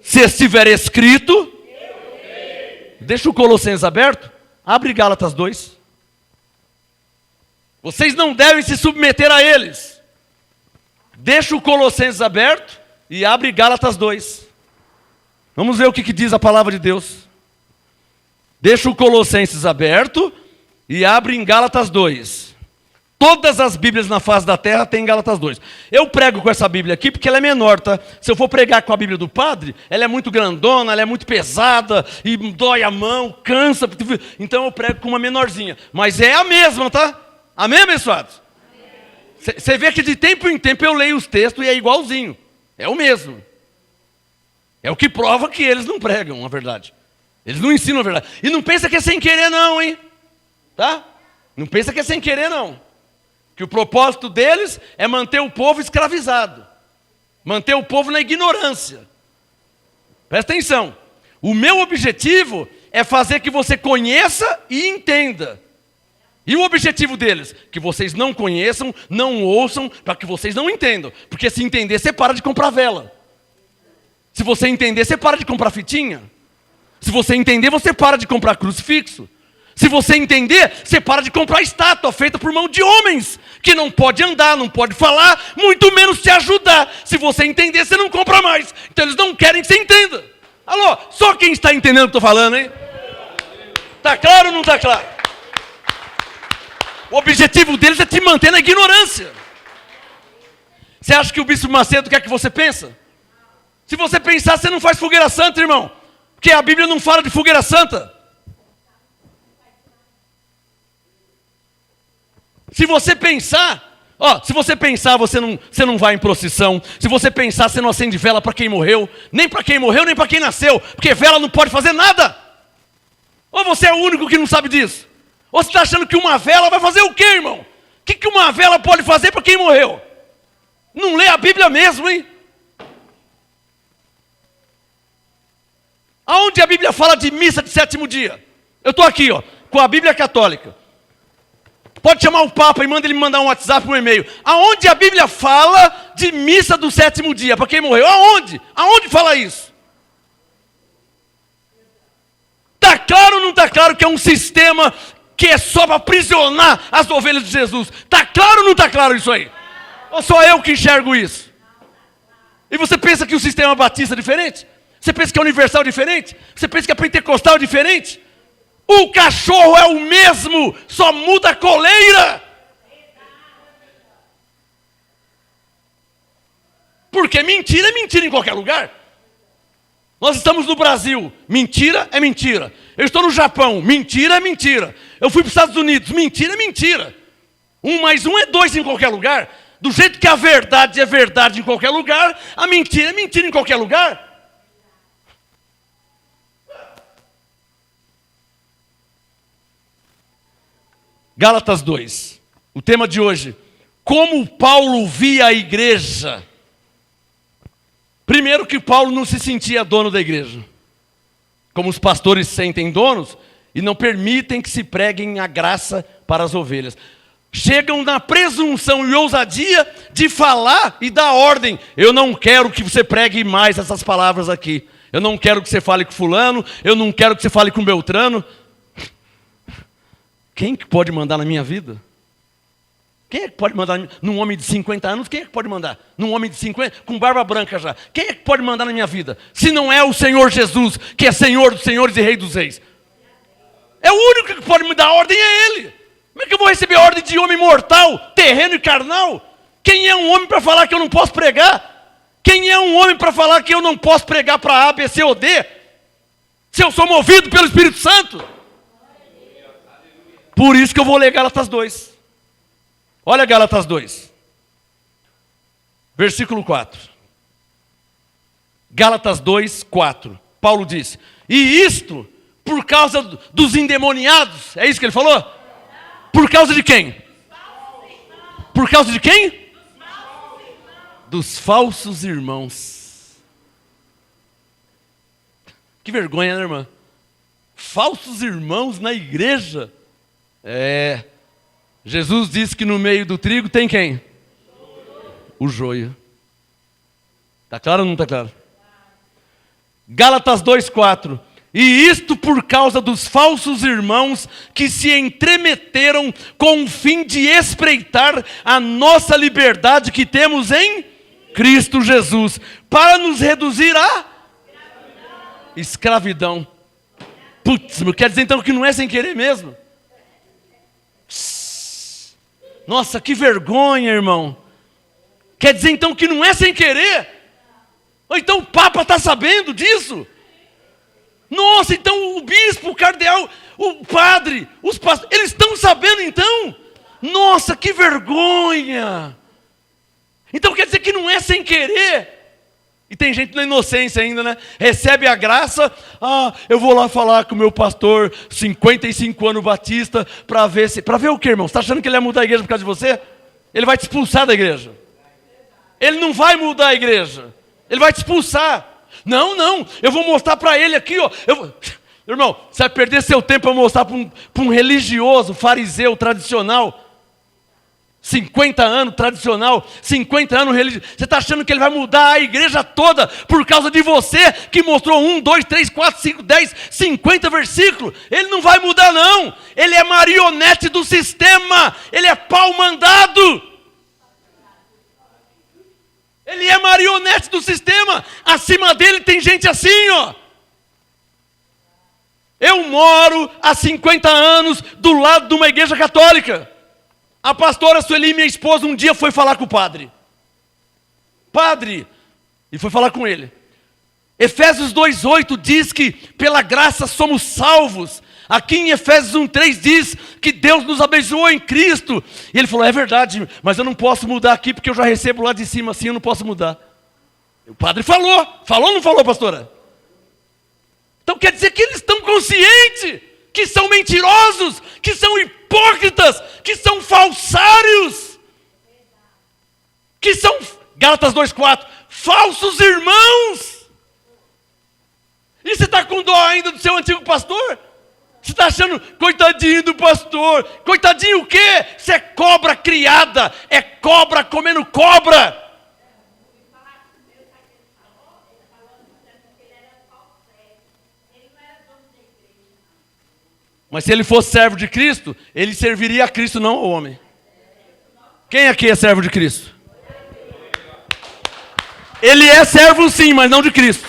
Se estiver escrito, deixa o Colossenses aberto, abre Gálatas 2. Vocês não devem se submeter a eles. Deixa o Colossenses aberto e abre Gálatas 2. Vamos ver o que diz a palavra de Deus. Deixa o Colossenses aberto e abre em Gálatas 2. Todas as Bíblias na face da terra tem Gálatas 2. Eu prego com essa Bíblia aqui porque ela é menor, tá? Se eu for pregar com a Bíblia do padre, ela é muito grandona, ela é muito pesada, e dói a mão, cansa. Então eu prego com uma menorzinha. Mas é a mesma, tá? Amém, abençoados? Você vê que de tempo em tempo eu leio os textos e é igualzinho. É o mesmo. É o que prova que eles não pregam a verdade. Eles não ensinam a verdade. E não pensa que é sem querer não, hein? Tá? Não pensa que é sem querer não. Que o propósito deles é manter o povo escravizado. Manter o povo na ignorância. Presta atenção. O meu objetivo é fazer que você conheça e entenda. E o objetivo deles? Que vocês não conheçam, não ouçam, para que vocês não entendam. Porque se entender, você para de comprar vela. Se você entender, você para de comprar fitinha. Se você entender, você para de comprar crucifixo. Se você entender, você para de comprar estátua feita por mão de homens, que não pode andar, não pode falar, muito menos te ajudar. Se você entender, você não compra mais. Então eles não querem que você entenda. Alô, só quem está entendendo o que eu estou falando, hein? Está claro ou não está claro? O objetivo deles é te manter na ignorância. Você acha que o Bispo Macedo quer que você pense? Se você pensar, você não faz fogueira santa, irmão. Porque a Bíblia não fala de fogueira santa. Se você pensar, você não vai em procissão. Se você pensar, você não acende vela para quem morreu, nem para quem nasceu, porque vela não pode fazer nada. Ou você é o único que não sabe disso? Ou você está achando que uma vela vai fazer o quê, irmão? O que uma vela pode fazer para quem morreu? Não lê a Bíblia mesmo, hein? Aonde a Bíblia fala de missa de sétimo dia? Eu estou aqui, ó, com a Bíblia católica. Pode chamar o Papa e manda ele me mandar um WhatsApp, um e-mail. Aonde a Bíblia fala de missa do sétimo dia, para quem morreu? Aonde? Aonde fala isso? Está claro ou não está claro que é um sistema que é só para aprisionar as ovelhas de Jesus? Está claro ou não está claro isso aí? Ou só eu que enxergo isso? E você pensa que o sistema batista é diferente? Você pensa que é universal diferente? Você pensa que é pentecostal diferente? O cachorro é o mesmo, só muda a coleira. Porque mentira é mentira em qualquer lugar. Nós estamos no Brasil, mentira é mentira. Eu estou no Japão, mentira é mentira. Eu fui para os Estados Unidos, mentira é mentira. 1 mais 1 é 2 em qualquer lugar. Do jeito que a verdade é verdade em qualquer lugar, a mentira é mentira em qualquer lugar. Gálatas 2, o tema de hoje, como Paulo via a igreja. Primeiro que Paulo não se sentia dono da igreja. Como os pastores se sentem donos, e não permitem que se preguem a graça para as ovelhas. Chegam na presunção e ousadia de falar e dar ordem. Eu não quero que você pregue mais essas palavras aqui. Eu não quero que você fale com fulano, eu não quero que você fale com Beltrano. Quem que pode mandar na minha vida? Quem é que pode mandar num homem de 50 anos? Quem é que pode mandar? Num homem de 50, com barba branca já. Quem é que pode mandar na minha vida? Se não é o Senhor Jesus, que é Senhor dos senhores e Rei dos reis. É o único que pode me dar ordem, é Ele. Como é que eu vou receber ordem de homem mortal, terreno e carnal? Quem é um homem para falar que eu não posso pregar? Quem é um homem para falar que eu não posso pregar para A, B, C ou D? Se eu sou movido pelo Espírito Santo? Por isso que eu vou ler Gálatas 2. Olha Gálatas 2. Versículo 4. Gálatas 2, 4. Paulo diz: e isto por causa dos endemoniados. É isso que ele falou? Por causa de quem? Por causa de quem? Dos falsos irmãos. Que vergonha, né, irmã? Falsos irmãos na igreja. Jesus disse que no meio do trigo tem quem? O joio. Está claro ou não está claro? Gálatas 2,4. E isto por causa dos falsos irmãos que se entremeteram com o fim de espreitar a nossa liberdade que temos em Cristo Jesus, para nos reduzir à escravidão. Putz, quer dizer então que não é sem querer mesmo? Nossa, que vergonha, irmão. Quer dizer então que não é sem querer? Ou então o Papa está sabendo disso? Nossa, então o bispo, o cardeal, o padre, os pastores, eles estão sabendo então? Nossa, que vergonha. Então quer dizer que não é sem querer? E tem gente na inocência ainda, né? Recebe a graça, eu vou lá falar com o meu pastor, 55 anos batista, para ver se... Para ver o quê, irmão? Você está achando que ele vai mudar a igreja por causa de você? Ele vai te expulsar da igreja. Ele não vai mudar a igreja. Ele vai te expulsar. Não, eu vou mostrar para ele aqui, ó. Irmão, você vai perder seu tempo para mostrar para um religioso, fariseu, tradicional. 50 anos tradicional, 50 anos religioso. Você está achando que ele vai mudar a igreja toda por causa de você que mostrou 1, 2, 3, 4, 5, 10, 50 versículos? Ele não vai mudar não. Ele é marionete do sistema. Ele é pau mandado. Ele é marionete do sistema. Acima dele tem gente assim, ó. Eu moro há 50 anos do lado de uma igreja católica. A pastora Sueli, minha esposa, um dia foi falar com o padre. E foi falar com ele. Efésios 2,8 diz que pela graça somos salvos. Aqui em Efésios 1,3 diz que Deus nos abençoou em Cristo. E ele falou, é verdade, mas eu não posso mudar aqui porque eu já recebo lá de cima assim, eu não posso mudar. O padre falou ou não falou, pastora? Então quer dizer que eles estão conscientes que são mentirosos, que são hipócritas, que são falsários, que são, Gálatas 2,4, falsos irmãos. E você está com dó ainda do seu antigo pastor? Você está achando, coitadinho do pastor, coitadinho o quê? Você é cobra criada, é cobra comendo cobra. Mas se ele fosse servo de Cristo, ele serviria a Cristo, não ao homem. Quem aqui é servo de Cristo? Ele é servo sim, mas não de Cristo.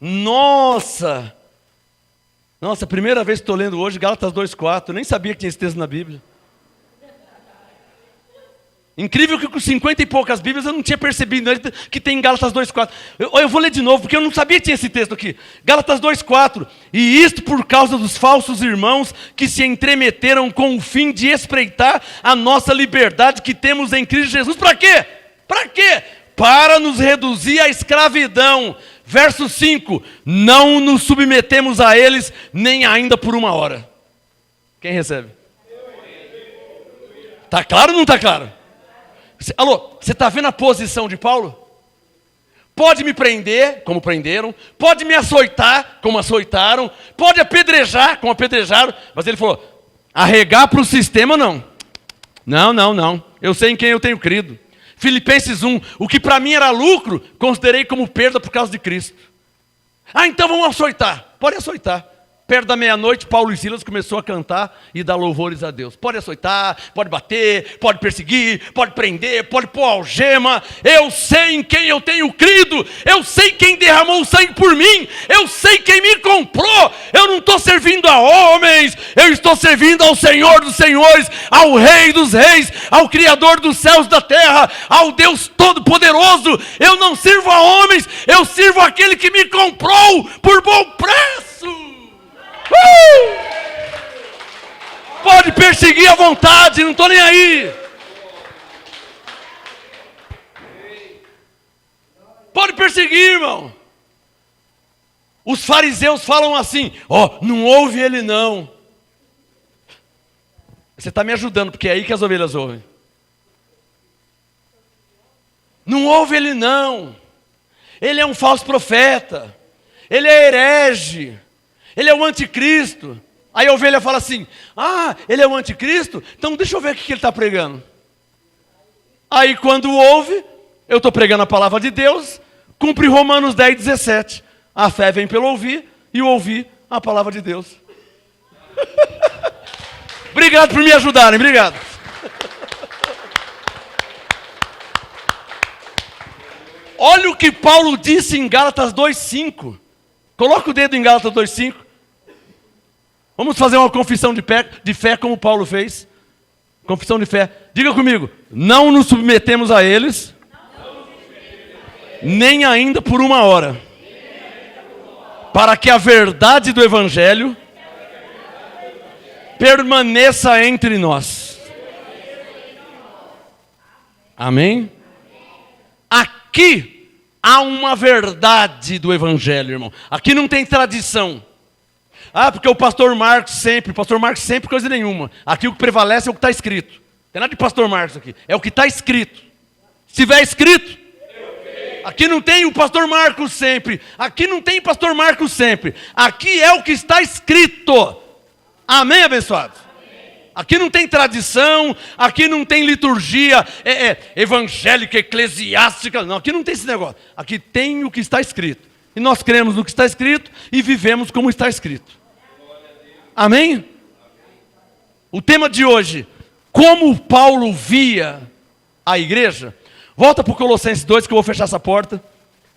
Nossa, primeira vez que estou lendo hoje, Gálatas 2,4, eu nem sabia que tinha esse texto na Bíblia. Incrível que com 50 e poucas Bíblias eu não tinha percebido que tem em Gálatas 2,4. Eu vou ler de novo, porque eu não sabia que tinha esse texto aqui. Gálatas 2,4. E isto por causa dos falsos irmãos que se entremeteram com o fim de espreitar a nossa liberdade que temos em Cristo Jesus. Para quê? Para quê? Para nos reduzir à escravidão. Verso 5. Não nos submetemos a eles, nem ainda por uma hora. Quem recebe? Está claro ou não está claro? Alô, você está vendo a posição de Paulo? Pode me prender, como prenderam. Pode me açoitar, como açoitaram. Pode apedrejar, como apedrejaram. Mas ele falou, arregar para o sistema, não. Não. Eu sei em quem eu tenho crido. Filipenses 1, o que para mim era lucro, considerei como perda por causa de Cristo. Então vamos açoitar. Pode açoitar. Perto da meia-noite, Paulo e Silas começou a cantar e dar louvores a Deus. Pode açoitar, pode bater, pode perseguir, pode prender, pode pôr algema. Eu sei em quem eu tenho crido. Eu sei quem derramou o sangue por mim. Eu sei quem me comprou. Eu não estou servindo a homens. Eu estou servindo ao Senhor dos senhores, ao Rei dos reis, ao Criador dos céus e da terra, ao Deus Todo-Poderoso. Eu não sirvo a homens. Eu sirvo aquele que me comprou por bom preço. Pode perseguir à vontade, não estou nem aí. Pode perseguir, irmão. Os fariseus falam assim, não ouve ele não. Você está me ajudando, porque é aí que as ovelhas ouvem. Não ouve ele não. Ele é um falso profeta. Ele é herege. Ele é o anticristo. Aí a ovelha fala assim, ele é o anticristo? Então deixa eu ver o que ele está pregando. Aí quando ouve, eu estou pregando a palavra de Deus, cumpre Romanos 10, 17. A fé vem pelo ouvir, e o ouvir a palavra de Deus. Obrigado por me ajudarem, obrigado. Olha o que Paulo disse em Gálatas 2,5. Coloca o dedo em Gálatas 2,5. Vamos fazer uma confissão de fé como Paulo fez. Confissão de fé. Diga comigo. Não nos submetemos a eles, nem ainda por uma hora, para que a verdade do Evangelho permaneça entre nós. Amém? Aqui há uma verdade do Evangelho, irmão. Aqui não tem tradição. Porque o pastor Marcos sempre coisa nenhuma. Aqui o que prevalece é o que está escrito. Não tem nada de pastor Marcos aqui. É o que está escrito. Se tiver escrito, aqui não tem o pastor Marcos sempre. Aqui não tem pastor Marcos sempre. Aqui é o que está escrito. Amém, abençoados? Aqui não tem tradição, aqui não tem liturgia evangélica, eclesiástica. Não, aqui não tem esse negócio. Aqui tem o que está escrito. E nós cremos no que está escrito e vivemos como está escrito. Amém? O tema de hoje, como Paulo via a igreja. Volta para o Colossenses 2 que eu vou fechar essa porta.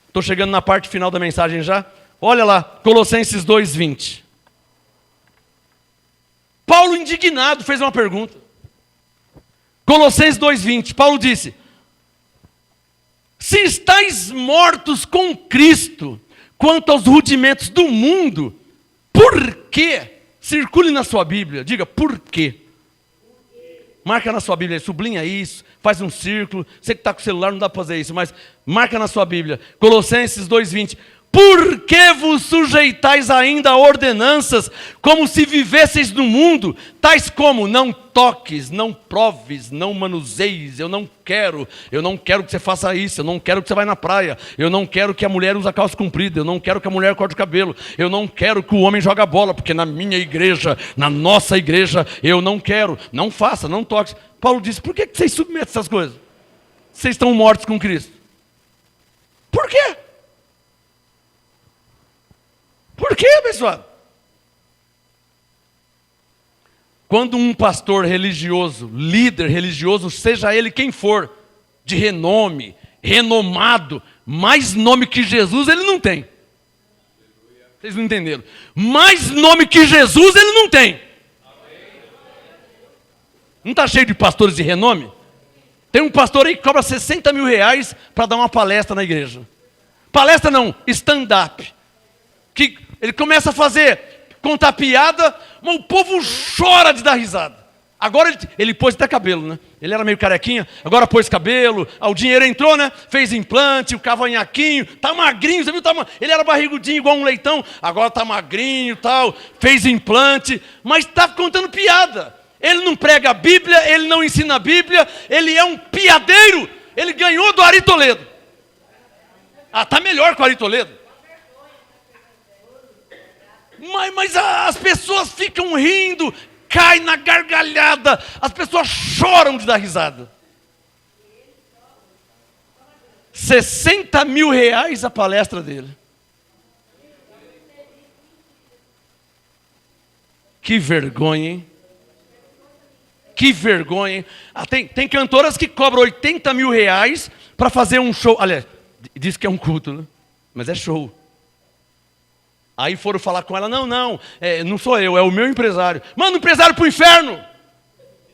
Estou chegando na parte final da mensagem já. Olha lá, Colossenses 2:20. Paulo indignado fez uma pergunta. Colossenses 2:20, Paulo disse: se estáis mortos com Cristo quanto aos rudimentos do mundo, por quê? Circule na sua Bíblia, diga por quê. Marca na sua Bíblia, sublinha isso, faz um círculo. Você que está com o celular não dá para fazer isso, mas marca na sua Bíblia. Colossenses 2:20. Por que vos sujeitais ainda a ordenanças, como se vivesseis no mundo, tais como não toques, não proves, não manuseies, eu não quero que você faça isso, eu não quero que você vá na praia, eu não quero que a mulher use a calça comprida, eu não quero que a mulher corte o cabelo, eu não quero que o homem jogue a bola, porque na minha igreja, na nossa igreja, eu não quero, não faça, não toque. Paulo disse, por que vocês submetem essas coisas? Vocês estão mortos com Cristo. Por quê? Por quê, pessoal? Quando um pastor religioso, líder religioso, seja ele quem for, de renome, renomado, mais nome que Jesus ele não tem. Vocês não entenderam? Mais nome que Jesus ele não tem. Não está cheio de pastores de renome? Tem um pastor aí que cobra 60 mil reais para dar uma palestra na igreja. Palestra não, stand-up. Que ele começa a contar piada, mas o povo chora de dar risada. Agora ele pôs até cabelo, né? Ele era meio carequinha, agora pôs cabelo, o dinheiro entrou, né? Fez implante, o cavanhaquinho, tá magrinho, você viu? Ele era barrigudinho igual um leitão, agora tá magrinho e tal, fez implante, mas tá contando piada. Ele não prega a Bíblia, ele não ensina a Bíblia, ele é um piadeiro, ele ganhou do Ari Toledo. Ah, tá melhor que o Ari Toledo. Mas as pessoas ficam rindo, caem na gargalhada, as pessoas choram de dar risada. R$60 mil a palestra dele. Que vergonha, hein? Que vergonha, hein? Ah, tem cantoras que cobram R$80 mil para fazer um show. Aliás, diz que é um culto, né? Mas é show. Aí foram falar com ela, não sou eu, é o meu empresário. Manda o empresário para o inferno.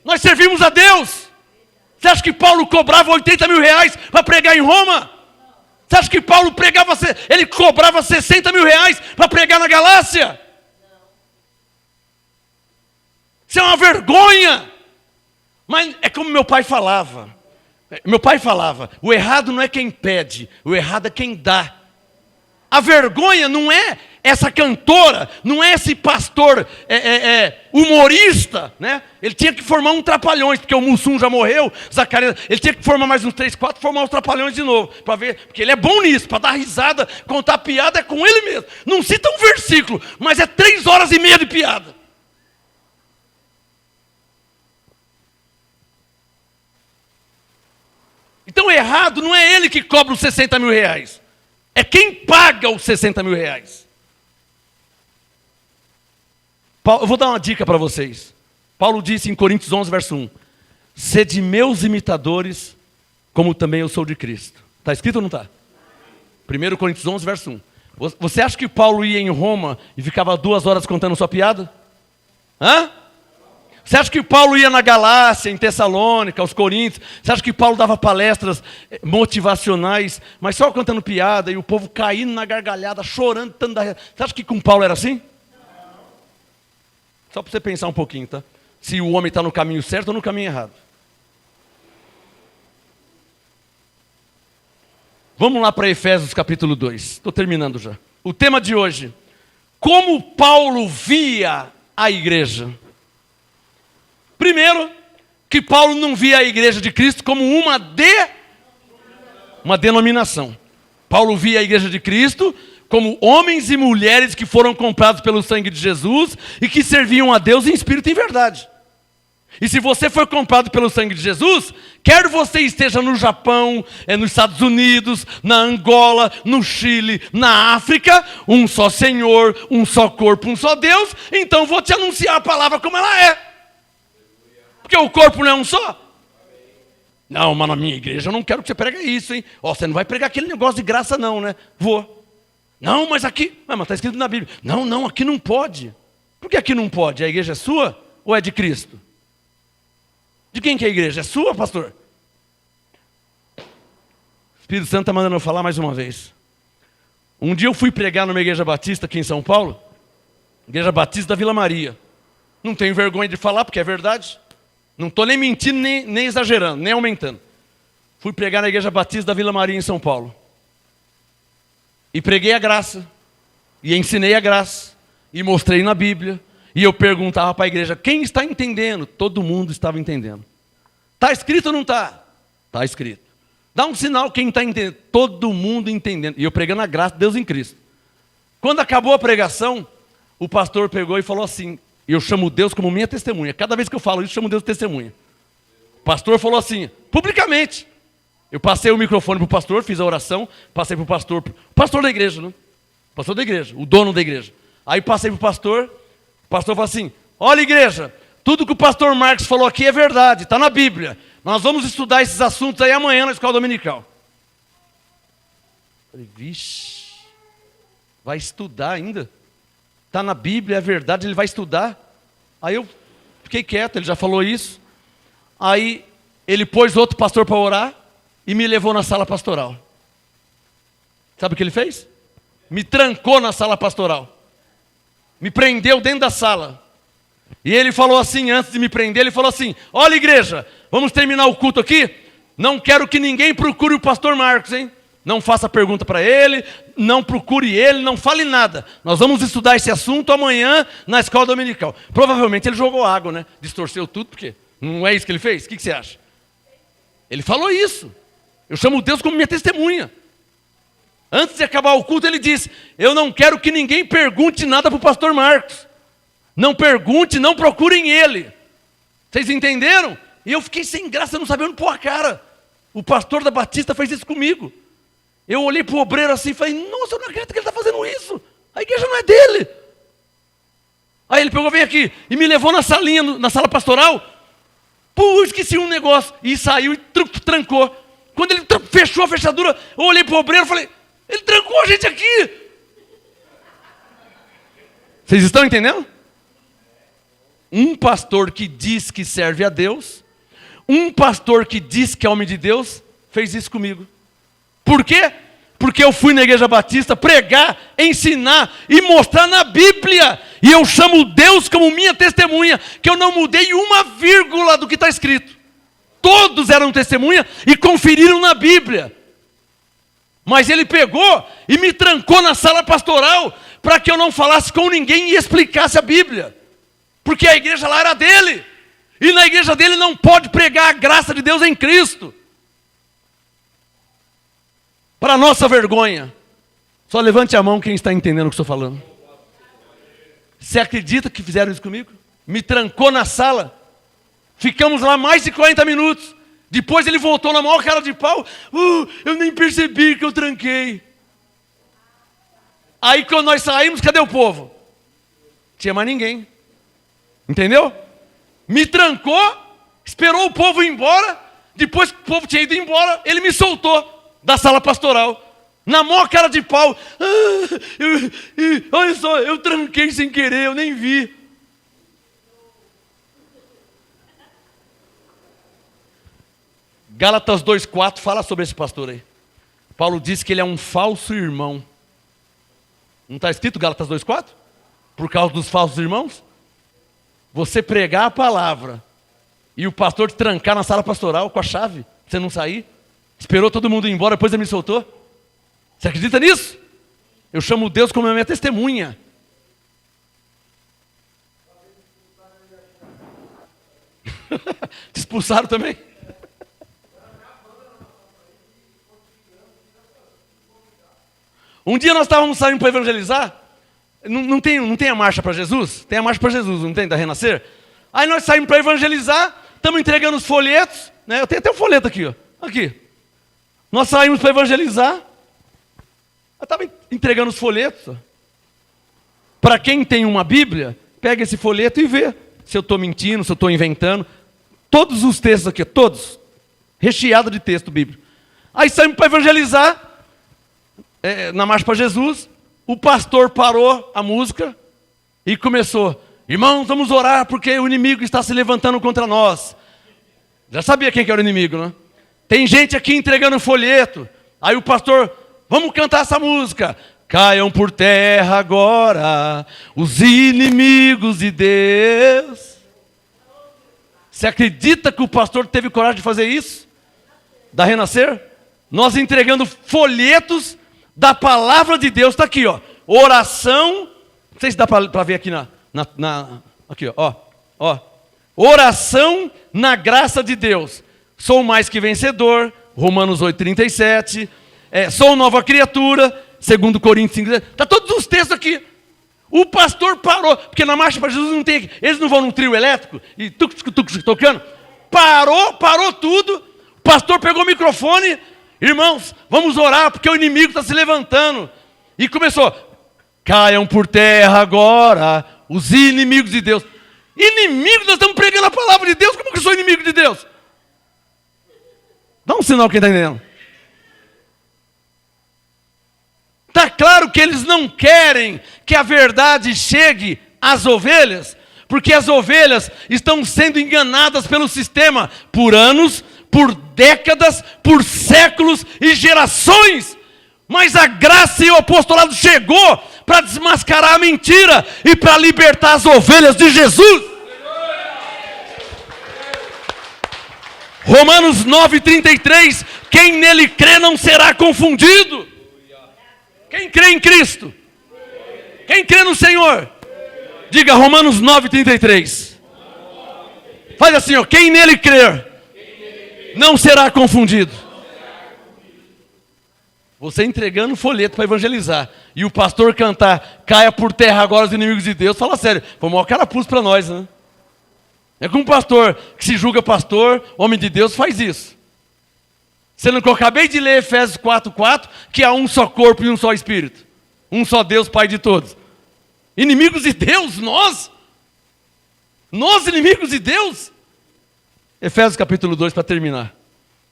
Nós servimos a Deus. Você acha que Paulo cobrava R$80 mil para pregar em Roma? Você acha que Paulo ele cobrava R$60 mil para pregar na Galácia? Isso é uma vergonha. Mas é como meu pai falava. Meu pai falava, o errado não é quem pede, o errado é quem dá. A vergonha não é essa cantora, não é esse pastor humorista, né? Ele tinha que formar um Trapalhões, porque o Mussum já morreu, Zacarias, ele tinha que formar mais uns 3, 4, formar os Trapalhões de novo, para ver, porque ele é bom nisso, para dar risada, contar piada é com ele mesmo. Não cita um versículo, mas é 3 horas e meia de piada. Então errado não é ele que cobra os R$60 mil. É quem paga os R$60 mil. Eu vou dar uma dica para vocês. Paulo disse em Coríntios 11, verso 1. Sede meus imitadores, como também eu sou de Cristo. Está escrito ou não está? 1 Coríntios 11, verso 1. Você acha que Paulo ia em Roma e ficava 2 horas contando sua piada? Hã? Você acha que Paulo ia na Galácia, em Tessalônica, aos Coríntios? Você acha que Paulo dava palestras motivacionais, mas só contando piada e o povo caindo na gargalhada, chorando, tanto da... Você acha que com Paulo era assim? Só para você pensar um pouquinho, tá? Se o homem está no caminho certo ou no caminho errado. Vamos lá para Efésios capítulo 2. Estou terminando já. O tema de hoje. Como Paulo via a igreja. Primeiro, que Paulo não via a igreja de Cristo como uma denominação. Paulo via a igreja de Cristo como homens e mulheres que foram comprados pelo sangue de Jesus e que serviam a Deus em espírito e em verdade. E se você for comprado pelo sangue de Jesus, quer você esteja no Japão, nos Estados Unidos, na Angola, no Chile, na África, um só Senhor, um só corpo, um só Deus, então vou te anunciar a palavra como ela é. Porque o corpo não é um só. Não, mas na minha igreja eu não quero que você pregue isso, hein? Você não vai pregar aquele negócio de graça não, né? Vou. Não, mas aqui... mas está escrito na Bíblia. Não, aqui não pode. Por que aqui não pode? A igreja é sua ou é de Cristo? De quem que é a igreja? É sua, pastor? O Espírito Santo está mandando eu falar mais uma vez. Um dia eu fui pregar numa igreja batista aqui em São Paulo. Igreja Batista da Vila Maria. Não tenho vergonha de falar, porque é verdade. Não estou nem mentindo, nem exagerando, nem aumentando. Fui pregar na Igreja Batista da Vila Maria, em São Paulo. E preguei a graça. E ensinei a graça. E mostrei na Bíblia. E eu perguntava para a igreja, quem está entendendo? Todo mundo estava entendendo. Está escrito ou não está? Está escrito. Dá um sinal quem está entendendo. Todo mundo entendendo. E eu pregando a graça de Deus em Cristo. Quando acabou a pregação, o pastor pegou e falou assim, eu chamo Deus como minha testemunha. Cada vez que eu falo isso, eu chamo Deus de testemunha. O pastor falou assim, publicamente. Eu passei o microfone para o pastor, fiz a oração, passei para o pastor da igreja, né? Pastor da igreja, o dono da igreja. Aí passei para o pastor falou assim, olha igreja, tudo que o pastor Marcos falou aqui é verdade, está na Bíblia. Nós vamos estudar esses assuntos aí amanhã na escola dominical. Falei, vixe, vai estudar ainda? Está na Bíblia, é verdade, ele vai estudar. Aí eu fiquei quieto, ele já falou isso. Aí ele pôs outro pastor para orar e me levou na sala pastoral. Sabe o que ele fez? Me trancou na sala pastoral. Me prendeu dentro da sala. E ele falou assim, antes de me prender, ele falou assim, olha igreja, vamos terminar o culto aqui? Não quero que ninguém procure o pastor Marcos, hein? Não faça pergunta para ele, não procure ele, não fale nada. Nós vamos estudar esse assunto amanhã na escola dominical. Provavelmente ele jogou água, né? Distorceu tudo, porque não é isso que ele fez? O que você acha? Ele falou isso. Eu chamo Deus como minha testemunha. Antes de acabar o culto, ele disse: eu não quero que ninguém pergunte nada para o pastor Marcos. Não pergunte, não procurem ele. Vocês entenderam? E eu fiquei sem graça, não sabia onde pôr a cara. O pastor da Batista fez isso comigo. Eu olhei para o obreiro assim e falei: nossa, eu não acredito que ele está fazendo isso. A igreja não é dele. Aí ele pegou, vem aqui, e me levou na salinha, na sala pastoral. Pô, eu esqueci um negócio. E saiu e trancou. Quando ele fechou a fechadura, eu olhei para o obreiro e falei: ele trancou a gente aqui. Vocês estão entendendo? Um pastor que diz que serve a Deus, um pastor que diz que é homem de Deus, fez isso comigo. Por quê? Porque eu fui na Igreja Batista pregar, ensinar e mostrar na Bíblia. E eu chamo Deus como minha testemunha, que eu não mudei uma vírgula do que está escrito. Todos eram testemunha e conferiram na Bíblia. Mas ele pegou e me trancou na sala pastoral para que eu não falasse com ninguém e explicasse a Bíblia. Porque a igreja lá era dele. E na igreja dele não pode pregar a graça de Deus em Cristo. Para nossa vergonha. Só levante a mão quem está entendendo o que estou falando. Você acredita que fizeram isso comigo? Me trancou na sala. Ficamos lá mais de 40 minutos. Depois ele voltou na maior cara de pau. Eu nem percebi que eu tranquei. Aí quando nós saímos, cadê o povo? Tinha mais ninguém. Entendeu? Me trancou, esperou o povo ir embora. Depois que o povo tinha ido embora, ele me soltou da sala pastoral. Na maior cara de pau. Olha só, eu tranquei sem querer, eu nem vi. Gálatas 2,4 fala sobre esse pastor aí. Paulo diz que ele é um falso irmão. Não está escrito Gálatas 2,4? Por causa dos falsos irmãos? Você pregar a palavra e o pastor te trancar na sala pastoral com a chave, pra você não sair, esperou todo mundo ir embora, depois ele me soltou. Você acredita nisso? Eu chamo Deus como a minha testemunha. Te expulsaram também? Um dia nós estávamos saindo para evangelizar. Não tem a marcha para Jesus? Tem a marcha para Jesus, não tem? Da Renascer? Aí nós saímos para evangelizar, estamos entregando os folhetos, né? Eu tenho até um folheto aqui, ó. Aqui. Nós saímos para evangelizar. Eu estava entregando os folhetos. Para quem tem uma Bíblia, pega esse folheto e vê se eu estou mentindo, se eu estou inventando. Todos os textos aqui, todos. Recheado de texto bíblico. Aí saímos para evangelizar, na marcha para Jesus. O pastor parou a música e começou: irmãos, vamos orar porque o inimigo está se levantando contra nós. Já sabia quem que era o inimigo, né? Tem gente aqui entregando folheto. Aí o pastor: vamos cantar essa música. Caiam por terra agora os inimigos de Deus. Você acredita que o pastor teve coragem de fazer isso? Da Renascer? Nós entregando folhetos da palavra de Deus. Está aqui, ó. Oração. Não sei se dá para ver aqui aqui, ó. Oração na graça de Deus. Sou mais que vencedor. Romanos 8,37. Sou nova criatura. 2 Coríntios 5. Está todos os textos aqui. O pastor parou. Porque na marcha para Jesus não tem. Eles não vão num trio elétrico e tocando. Parou tudo. O pastor pegou o microfone. Irmãos, vamos orar porque o inimigo está se levantando. E começou: caiam por terra agora os inimigos de Deus. Inimigos? Nós estamos pregando a palavra de Deus. Como que eu sou inimigo de Deus? Dá um sinal quem está entendendo. Está claro que eles não querem que a verdade chegue às ovelhas, porque as ovelhas estão sendo enganadas pelo sistema por anos, por décadas, por séculos e gerações. Mas a graça e o apostolado chegou para desmascarar a mentira e para libertar as ovelhas de Jesus. Romanos 9,33, quem nele crê não será confundido. Quem crê em Cristo? Quem crê no Senhor? Diga Romanos 9,33. Faz assim, ó, quem nele crer não será confundido. Você entregando um folheto para evangelizar. E o pastor cantar, caia por terra agora os inimigos de Deus. Fala sério, foi o maior carapuço para nós, né? É como um pastor que se julga pastor, homem de Deus, faz isso. Sendo que eu acabei de ler Efésios 4:4, que há um só corpo e um só espírito. Um só Deus, Pai de todos. Inimigos de Deus, nós? Nós inimigos de Deus? Efésios capítulo 2, para terminar.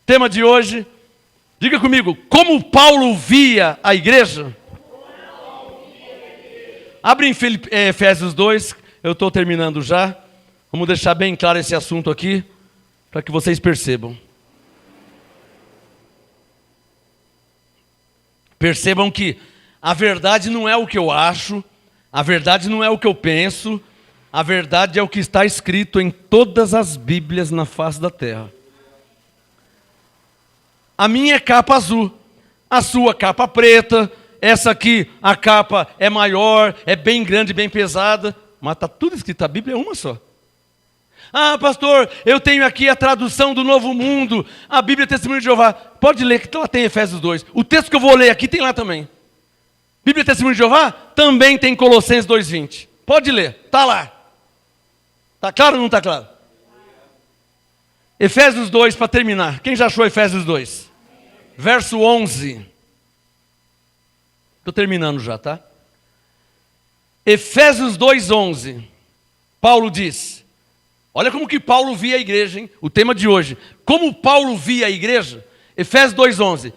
Tema de hoje, diga comigo, como Paulo via a igreja? Abre em Efésios 2, eu estou terminando já. Vamos deixar bem claro esse assunto aqui, para que vocês percebam. Percebam que a verdade não é o que eu acho, a verdade não é o que eu penso, a verdade é o que está escrito em todas as Bíblias na face da terra. A minha é capa azul, a sua capa preta, essa aqui, a capa é maior, é bem grande, bem pesada, mas está tudo escrito, a Bíblia é uma só. Ah, pastor, eu tenho aqui a tradução do Novo Mundo, a Bíblia Testemunho de Jeová. Pode ler, que lá tem Efésios 2. O texto que eu vou ler aqui tem lá também. Bíblia Testemunho de Jeová também tem Colossenses 2:20. Pode ler, está lá. Está claro ou não está claro? Efésios 2, para terminar. Quem já achou Efésios 2? Verso 11. Estou terminando já, tá? Efésios 2:11. Paulo diz... Olha como que Paulo via a igreja, hein? O tema de hoje. Como Paulo via a igreja? Efésios 2:11.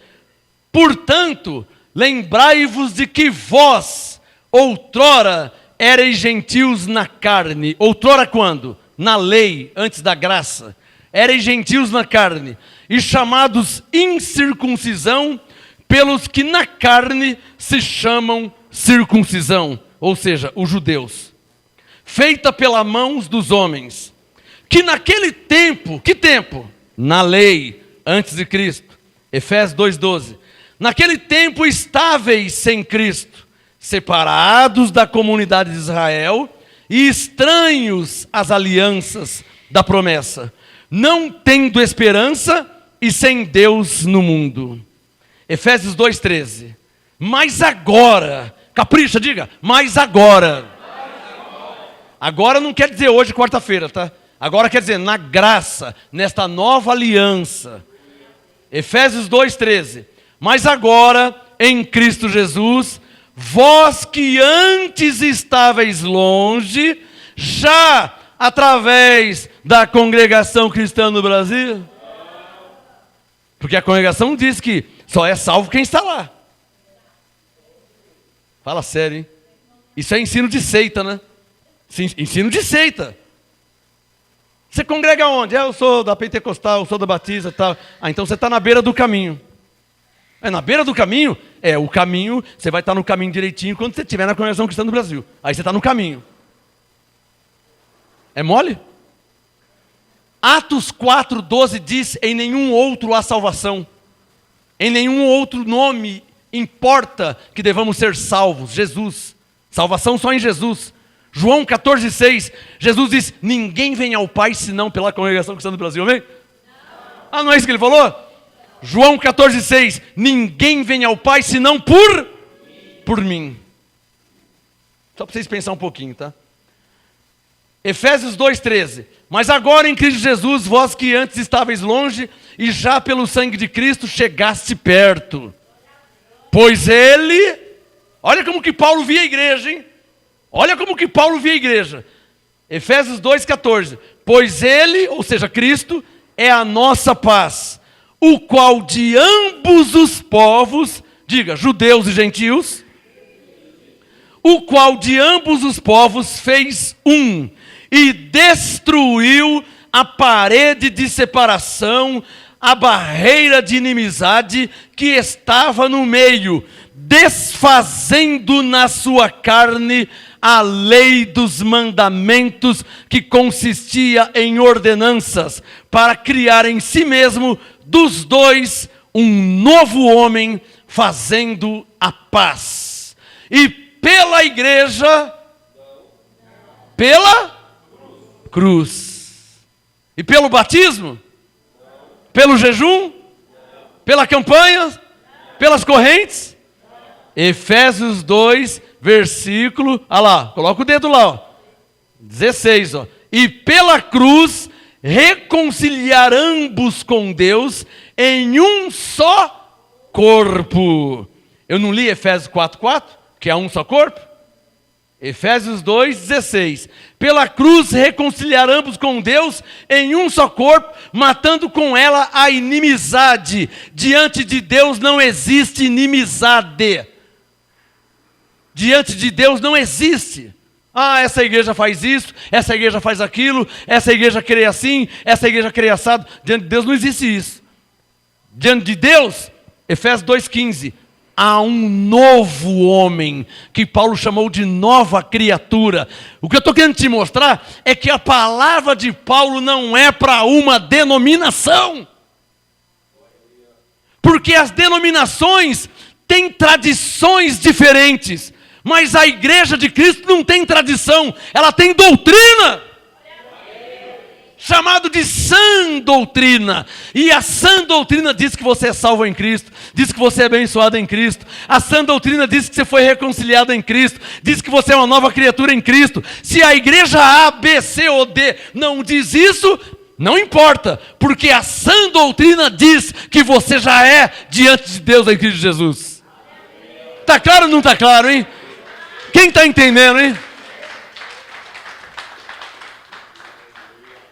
Portanto, lembrai-vos de que vós, outrora, erais gentios na carne. Outrora quando? Na lei, antes da graça. Erais gentios na carne. E chamados incircuncisão pelos que na carne se chamam circuncisão. Ou seja, os judeus. Feita pelas mãos dos homens. Que naquele tempo, que tempo? Na lei, antes de Cristo. Efésios 2:12. Naquele tempo estáveis sem Cristo, separados da comunidade de Israel e estranhos às alianças da promessa, não tendo esperança e sem Deus no mundo. Efésios 2:13. Mas agora, capricha, diga, mas agora. Agora não quer dizer hoje, quarta-feira, tá? Agora quer dizer, na graça, nesta nova aliança. Efésios 2:13. Mas agora, em Cristo Jesus, vós que antes estáveis longe, já através da congregação cristã no Brasil. Porque a congregação diz que só é salvo quem está lá. Fala sério, hein? Isso é ensino de seita, né? Ensino de seita. Você congrega onde? Eu sou da Pentecostal, eu sou da Batista e tal. Ah, então você está na beira do caminho. É na beira do caminho? É, o caminho, você vai estar no caminho direitinho quando você estiver na congregação cristã do Brasil. Aí você está no caminho. É mole? Atos 4:12 diz, em nenhum outro há salvação. Em nenhum outro nome importa que devamos ser salvos. Jesus. Salvação só em Jesus. João 14:6, Jesus diz, ninguém vem ao Pai senão pela congregação cristã do Brasil, amém? Não. Ah, não é isso que ele falou? João 14:6, ninguém vem ao Pai senão por mim. Só para vocês pensar um pouquinho, tá? Efésios 2:13, mas agora em Cristo Jesus, vós que antes estáveis longe, e já pelo sangue de Cristo chegaste perto. Pois ele, olha como que Paulo via a igreja, hein? Olha como que Paulo via a igreja. Efésios 2:14. Pois ele, ou seja, Cristo, é a nossa paz, o qual de ambos os povos, diga, judeus e gentios, o qual de ambos os povos fez um, e destruiu a parede de separação, a barreira de inimizade que estava no meio, desfazendo na sua carne a lei dos mandamentos que consistia em ordenanças, para criar em si mesmo dos dois um novo homem, fazendo a paz. E pela igreja, pela cruz. E pelo batismo? Pelo jejum? Pela campanha? Pelas correntes? Efésios 2, versículo, olha lá, coloca o dedo lá, ó, 16, ó. E pela cruz reconciliar ambos com Deus em um só corpo. Eu não li Efésios 4:4, que é um só corpo? Efésios 2:16. Pela cruz reconciliar ambos com Deus em um só corpo, matando com ela a inimizade. Diante de Deus não existe inimizade. Diante de Deus não existe. Ah, essa igreja faz isso, essa igreja faz aquilo, essa igreja crê assim, essa igreja crê assado. Diante de Deus não existe isso. Diante de Deus, Efésios 2:15, há um novo homem, que Paulo chamou de nova criatura. O que eu estou querendo te mostrar é que a palavra de Paulo não é para uma denominação. Porque as denominações têm tradições diferentes. Mas a igreja de Cristo não tem tradição, ela tem doutrina. Chamado de sã doutrina. E a sã doutrina diz que você é salvo em Cristo, diz que você é abençoado em Cristo. A sã doutrina diz que você foi reconciliado em Cristo, diz que você é uma nova criatura em Cristo. Se a igreja A, B, C ou D não diz isso, não importa, porque a sã doutrina diz que você já é diante de Deus em Cristo Jesus. Está claro ou não está claro, hein? Quem está entendendo, hein?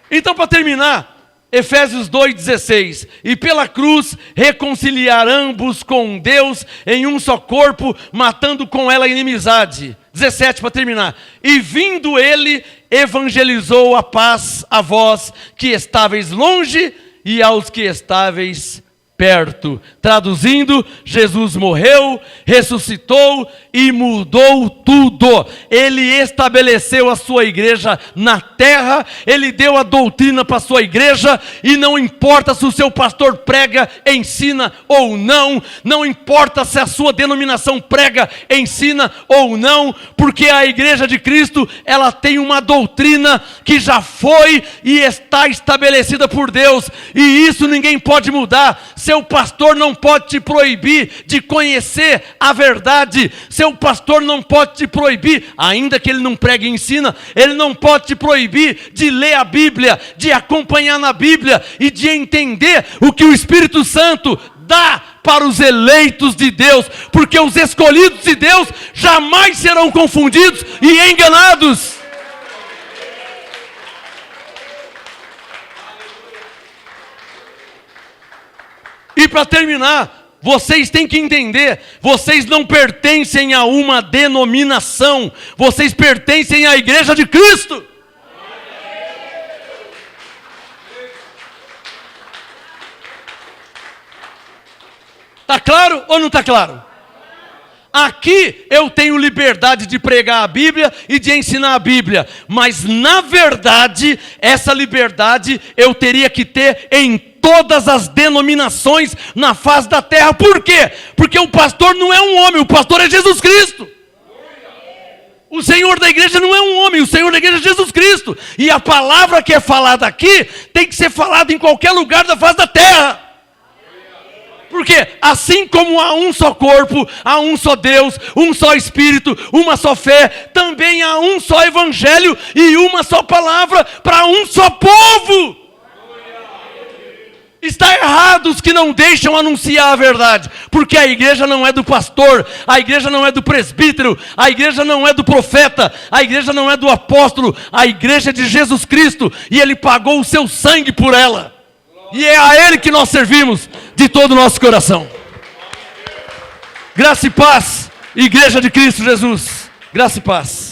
Então, para terminar, Efésios 2:16. E pela cruz reconciliar ambos com Deus em um só corpo, matando com ela a inimizade. 17, para terminar. E vindo ele, evangelizou a paz a vós que estáveis longe e aos que estáveis perto. Traduzindo, Jesus morreu, ressuscitou e mudou tudo. Ele estabeleceu a sua igreja na terra, ele deu a doutrina para a sua igreja, e não importa se o seu pastor prega, ensina ou não, não importa se a sua denominação prega, ensina ou não, porque a igreja de Cristo, ela tem uma doutrina que já foi e está estabelecida por Deus, e isso ninguém pode mudar. Seu pastor não pode te proibir de conhecer a verdade. Seu pastor não pode te proibir, ainda que ele não pregue e ensina, ele não pode te proibir de ler a Bíblia, de acompanhar na Bíblia e de entender o que o Espírito Santo dá para os eleitos de Deus, porque os escolhidos de Deus jamais serão confundidos e enganados. E para terminar, vocês têm que entender, vocês não pertencem a uma denominação, vocês pertencem à igreja de Cristo. Está claro ou não está claro? Aqui eu tenho liberdade de pregar a Bíblia e de ensinar a Bíblia, mas na verdade, essa liberdade eu teria que ter em todas as denominações na face da terra. Por quê? Porque o pastor não é um homem, o pastor é Jesus Cristo. O Senhor da igreja não é um homem, o Senhor da igreja é Jesus Cristo. E a palavra que é falada aqui tem que ser falada em qualquer lugar da face da terra. Porque assim como há um só corpo, há um só Deus, um só Espírito, uma só fé, também há um só Evangelho e uma só palavra para um só povo. Está errado os que não deixam anunciar a verdade, porque a igreja não é do pastor, a igreja não é do presbítero, a igreja não é do profeta, a igreja não é do apóstolo, a igreja é de Jesus Cristo, e Ele pagou o seu sangue por ela. E é a Ele que nós servimos de todo o nosso coração. Graça e paz, igreja de Cristo Jesus. Graça e paz.